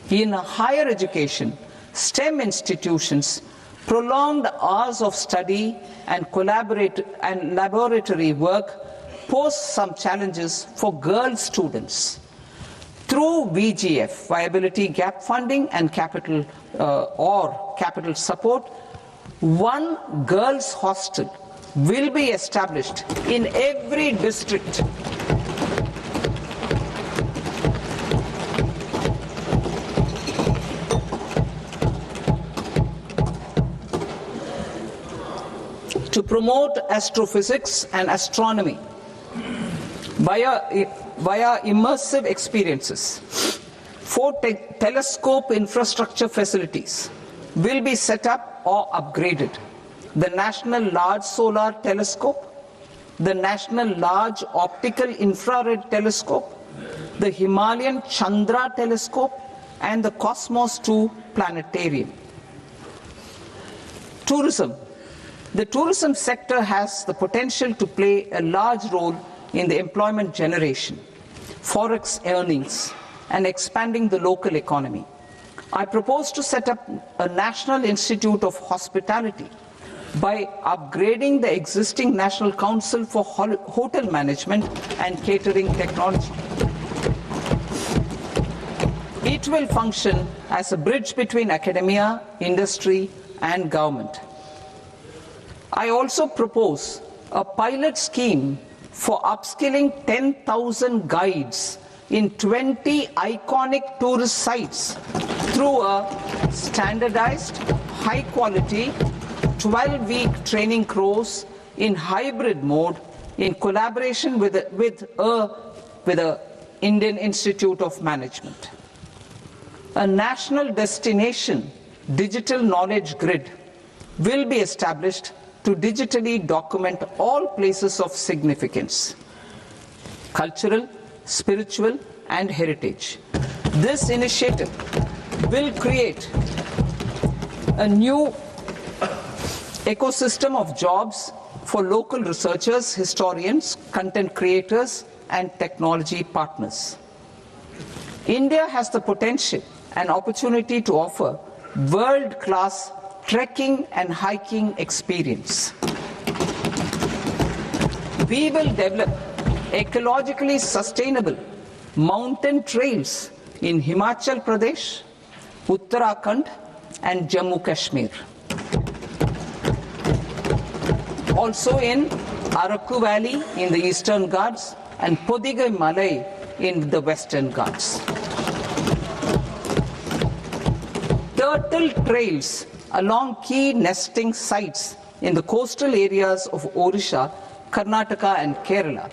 In higher education, STEM institutions, prolonged hours of study and laboratory work pose some challenges for girl students. Through VGF, Viability Gap Funding and capital support, 1 girls' hostel will be established in every district. To promote astrophysics and astronomy via immersive experiences. 4 telescope infrastructure facilities will be set up or upgraded. The National Large Solar Telescope, the National Large Optical Infrared Telescope, the Himalayan Chandra Telescope, and the Cosmos 2 Planetarium. Tourism. The tourism sector has the potential to play a large role in the employment generation, forex earnings, and expanding the local economy. I propose to set up a National Institute of Hospitality by upgrading the existing National Council for Hotel Management and Catering Technology. It will function as a bridge between academia, industry, and government. I also propose a pilot scheme for upskilling 10,000 guides in 20 iconic tourist sites through a standardized, high-quality, 12-week training course in hybrid mode in collaboration with the Indian Institute of Management. A national destination digital knowledge grid will be established to digitally document all places of significance, cultural, spiritual, and heritage. This initiative will create a new ecosystem of jobs for local researchers, historians, content creators, and technology partners. India has the potential and opportunity to offer world-class trekking and hiking experience. We will develop ecologically sustainable mountain trails in Himachal Pradesh, Uttarakhand, and Jammu Kashmir. Also in Araku Valley in the Eastern Ghats and Podigai Malai in the Western Ghats. Turtle trails along key nesting sites in the coastal areas of Odisha, Karnataka, and Kerala.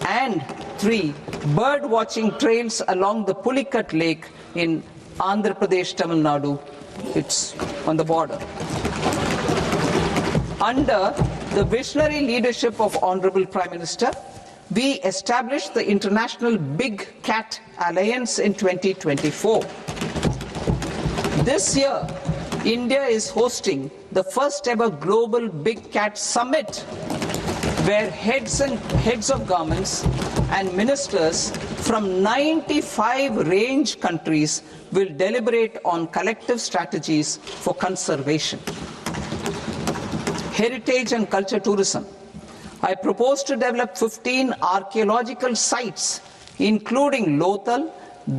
And 3 bird watching trails along the Pulikat Lake in Andhra Pradesh, Tamil Nadu. It's on the border. Under the visionary leadership of Honorable Prime Minister, we established the International Big Cat Alliance in 2024. This year, India is hosting the first ever Global Big Cat Summit, where heads of governments and ministers from 95 range countries will deliberate on collective strategies for conservation. Heritage and culture tourism. I propose to develop 15 archaeological sites, including Lothal,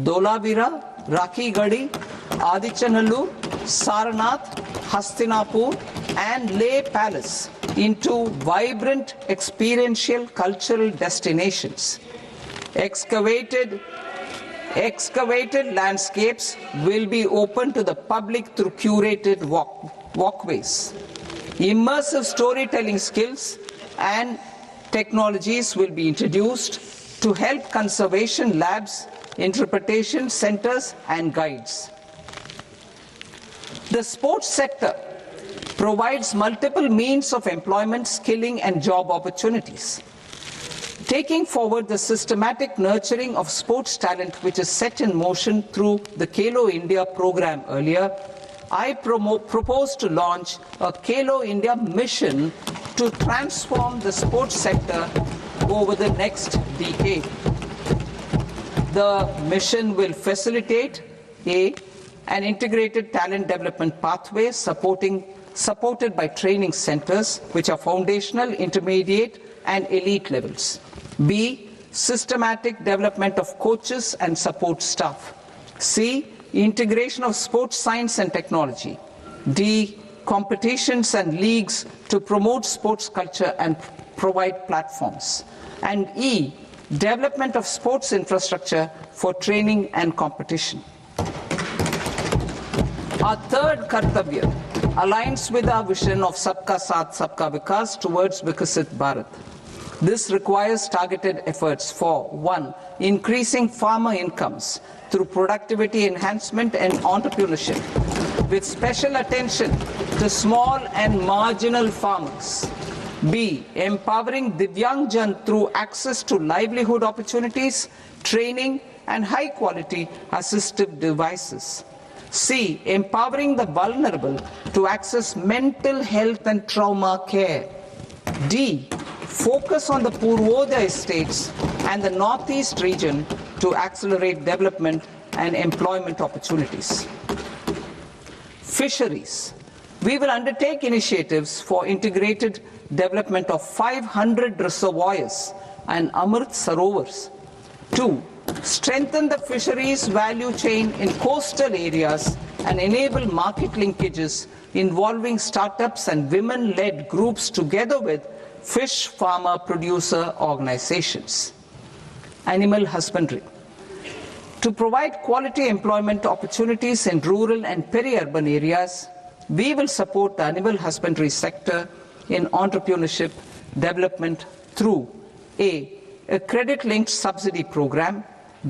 Dolavira, Rakhi Gadi, Adichanallur, Saranath, Hastinapur, and Leh Palace into vibrant experiential cultural destinations. Excavated landscapes will be open to the public through curated walkways. Immersive storytelling skills and technologies will be introduced to help conservation labs, interpretation centers, and guides. The sports sector provides multiple means of employment, skilling, and job opportunities. Taking forward the systematic nurturing of sports talent, which is set in motion through the Khelo India program earlier, I propose to launch a Khelo India mission to transform the sports sector over the next decade. The mission will facilitate an integrated talent development pathway supported by training centers, which are foundational, intermediate, and elite levels. B, systematic development of coaches and support staff. C, integration of sports science and technology. D, competitions and leagues to promote sports culture and provide platforms. And E, development of sports infrastructure for training and competition. Our third Kartavya aligns with our vision of Sabka Saath, Sabka Vikas towards Vikasit Bharat. This requires targeted efforts for 1, increasing farmer incomes through productivity enhancement and entrepreneurship, with special attention to small and marginal farmers. B, empowering Divyangjan through access to livelihood opportunities, training, and high-quality assistive devices. C, empowering the vulnerable to access mental health and trauma care. D, focus on the Purvodaya states and the Northeast region to accelerate development and employment opportunities. Fisheries. We will undertake initiatives for integrated development of 500 reservoirs and Amrit Sarovars. 2, strengthen the fisheries value chain in coastal areas and enable market linkages involving startups and women-led groups together with fish farmer producer organizations. Animal husbandry. To provide quality employment opportunities in rural and peri-urban areas, we will support the animal husbandry sector in entrepreneurship development through A, credit-linked subsidy program,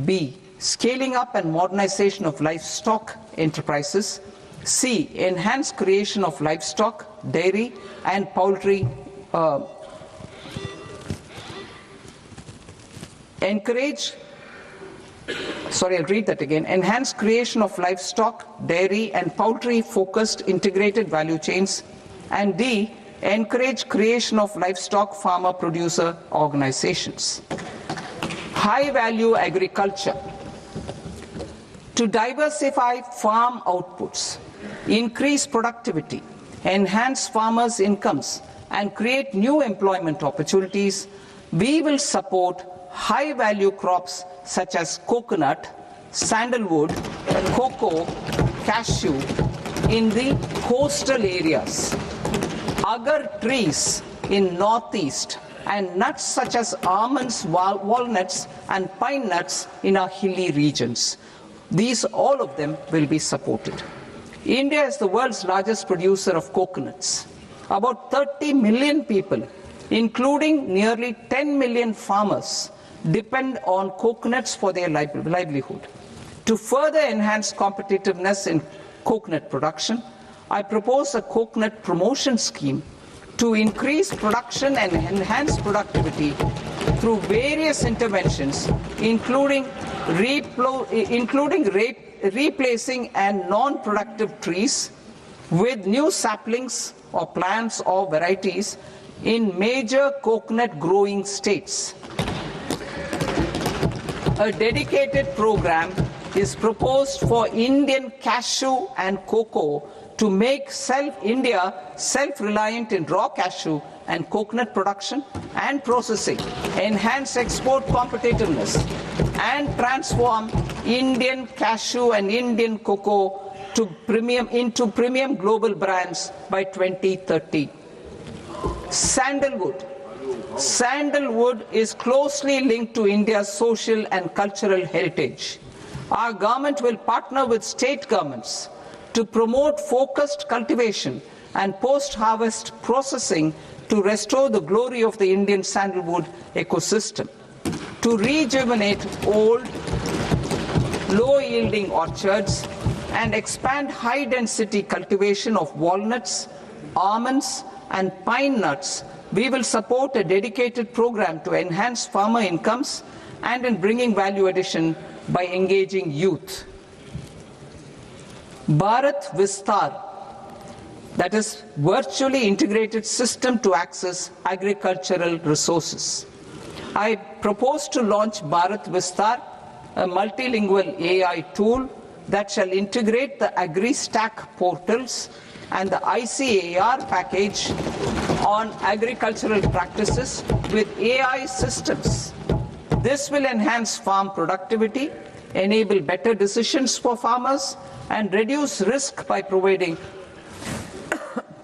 B, scaling up and modernization of livestock enterprises, C, enhanced creation of livestock, dairy and poultry. I'll read that again. Enhance creation of livestock, dairy and poultry focused integrated value chains. And D, encourage creation of livestock farmer producer organizations. High value agriculture. To diversify farm outputs, increase productivity, enhance farmers' incomes, and create new employment opportunities, we will support high value crops such as coconut, sandalwood, cocoa, cashew in the coastal areas, agar trees in northeast, and nuts such as almonds, walnuts, and pine nuts in our hilly regions. These, all of them, will be supported. India is the world's largest producer of coconuts. About 30 million people, including nearly 10 million farmers, depend on coconuts for their livelihood. To further enhance competitiveness in coconut production, I propose a coconut promotion scheme to increase production and enhance productivity through various interventions, including replacing and non-productive trees with new saplings or plants or varieties in major coconut growing states. A dedicated program is proposed for Indian cashew and cocoa to make India self-reliant in raw cashew and coconut production and processing, enhance export competitiveness, and transform Indian cashew and Indian cocoa into premium global brands by 2030. Sandalwood. Sandalwood is closely linked to India's social and cultural heritage. Our government will partner with state governments to promote focused cultivation and post-harvest processing to restore the glory of the Indian sandalwood ecosystem, to rejuvenate old, low-yielding orchards, and expand high-density cultivation of walnuts, almonds, and pine nuts. We will support a dedicated program to enhance farmer incomes and in bringing value addition by engaging youth. Bharat Vistar, that is virtually integrated system to access agricultural resources. I propose to launch Bharat Vistar, a multilingual AI tool that shall integrate the agri-stack portals and the ICAR package on agricultural practices with AI systems. This will enhance farm productivity, enable better decisions for farmers, and reduce risk by providing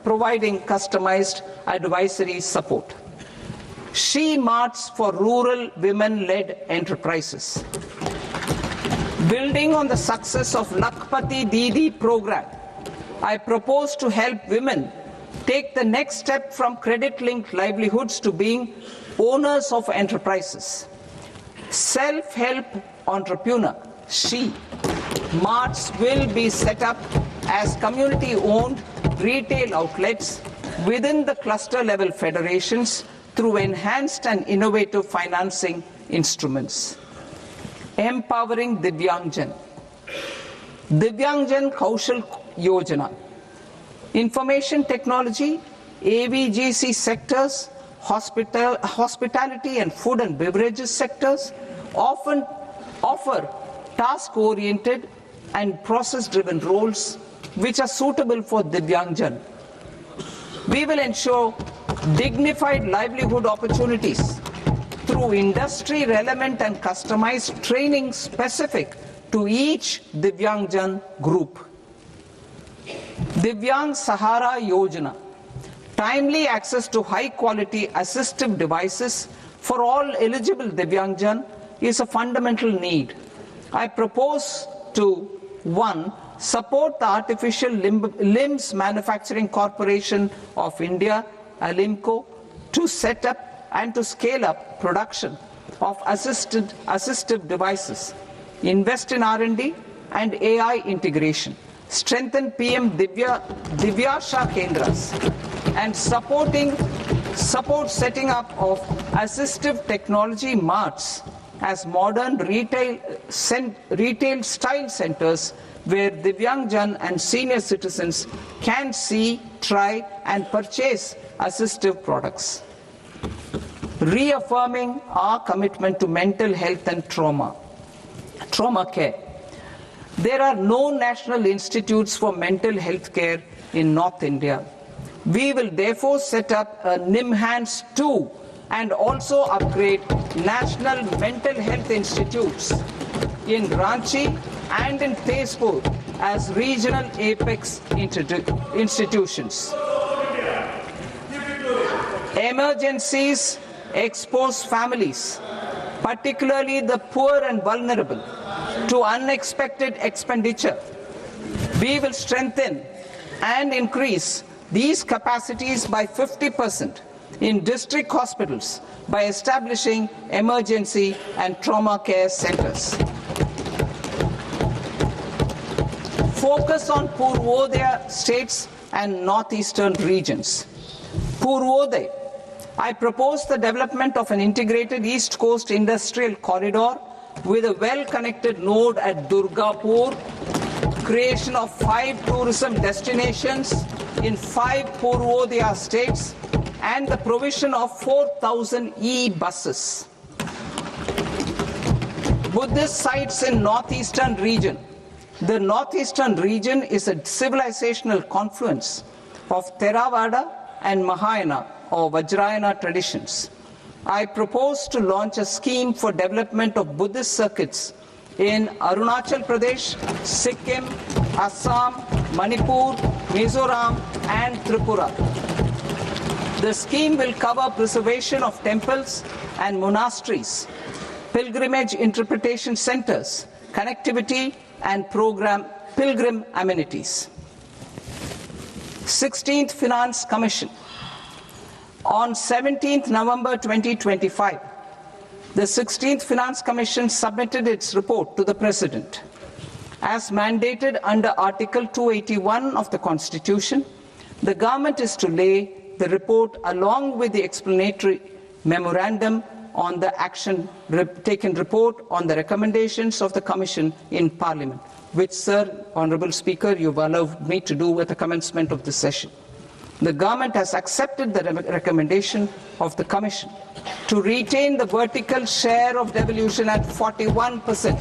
customized advisory support. She Marts for rural women-led enterprises. Building on the success of Lakpati Didi program, I propose to help women take the next step from credit-linked livelihoods to being owners of enterprises. Self-help entrepreneur, She Marts will be set up as community-owned retail outlets within the cluster-level federations through enhanced and innovative financing instruments. Empowering Divyangjan. Divyangjan Kaushal Yojana. Information technology, AVGC sectors, hospitality and food and beverages sectors often offer task-oriented and process-driven roles which are suitable for Divyangjan. We will ensure dignified livelihood opportunities through industry-relevant and customized training specific to each Divyangjan group. Divyang Sahara Yojana. Timely access to high-quality assistive devices for all eligible Divyangjan is a fundamental need. I propose to 1. Support the Artificial Limbs Manufacturing Corporation of India, Alimco, to set up and to scale up production of assistive devices, invest in R&D and AI integration, strengthen PM Divyasha Kendras, and support setting up of assistive technology marts as modern retail style centers where Divyangjan and senior citizens can see, try and purchase assistive products. Reaffirming our commitment to mental health and trauma care. There are no national institutes for mental health care in North India. We will therefore set up a NIMHANS 2 and also upgrade national mental health institutes in Ranchi and in Tezpur as regional apex institutions. Emergencies expose families, particularly the poor and vulnerable, to unexpected expenditure. We will strengthen and increase these capacities by 50% in district hospitals by establishing emergency and trauma care centers. Focus on Purvodaya states and northeastern regions. Purvodaya, I propose the development of an integrated East Coast industrial corridor with a well-connected node at Durgapur, creation of 5 tourism destinations in 5 Purvodaya states, and the provision of 4,000 e-buses. Buddhist sites in northeastern region. The northeastern region is a civilizational confluence of Theravada and Mahayana or Vajrayana traditions. I propose to launch a scheme for development of Buddhist circuits in Arunachal Pradesh, Sikkim, Assam, Manipur, Mizoram and Tripura. The scheme will cover preservation of temples and monasteries, pilgrimage interpretation centers, connectivity and pilgrim amenities. 16th Finance Commission. On 17th November 2025, the 16th Finance Commission submitted its report to the President. As mandated under Article 281 of the Constitution, the government is to lay the report along with the explanatory memorandum on the action taken report on the recommendations of the Commission in Parliament, which, Sir, Honourable Speaker, you've allowed me to do at the commencement of this session. The government has accepted the recommendation of the Commission to retain the vertical share of devolution at 41%.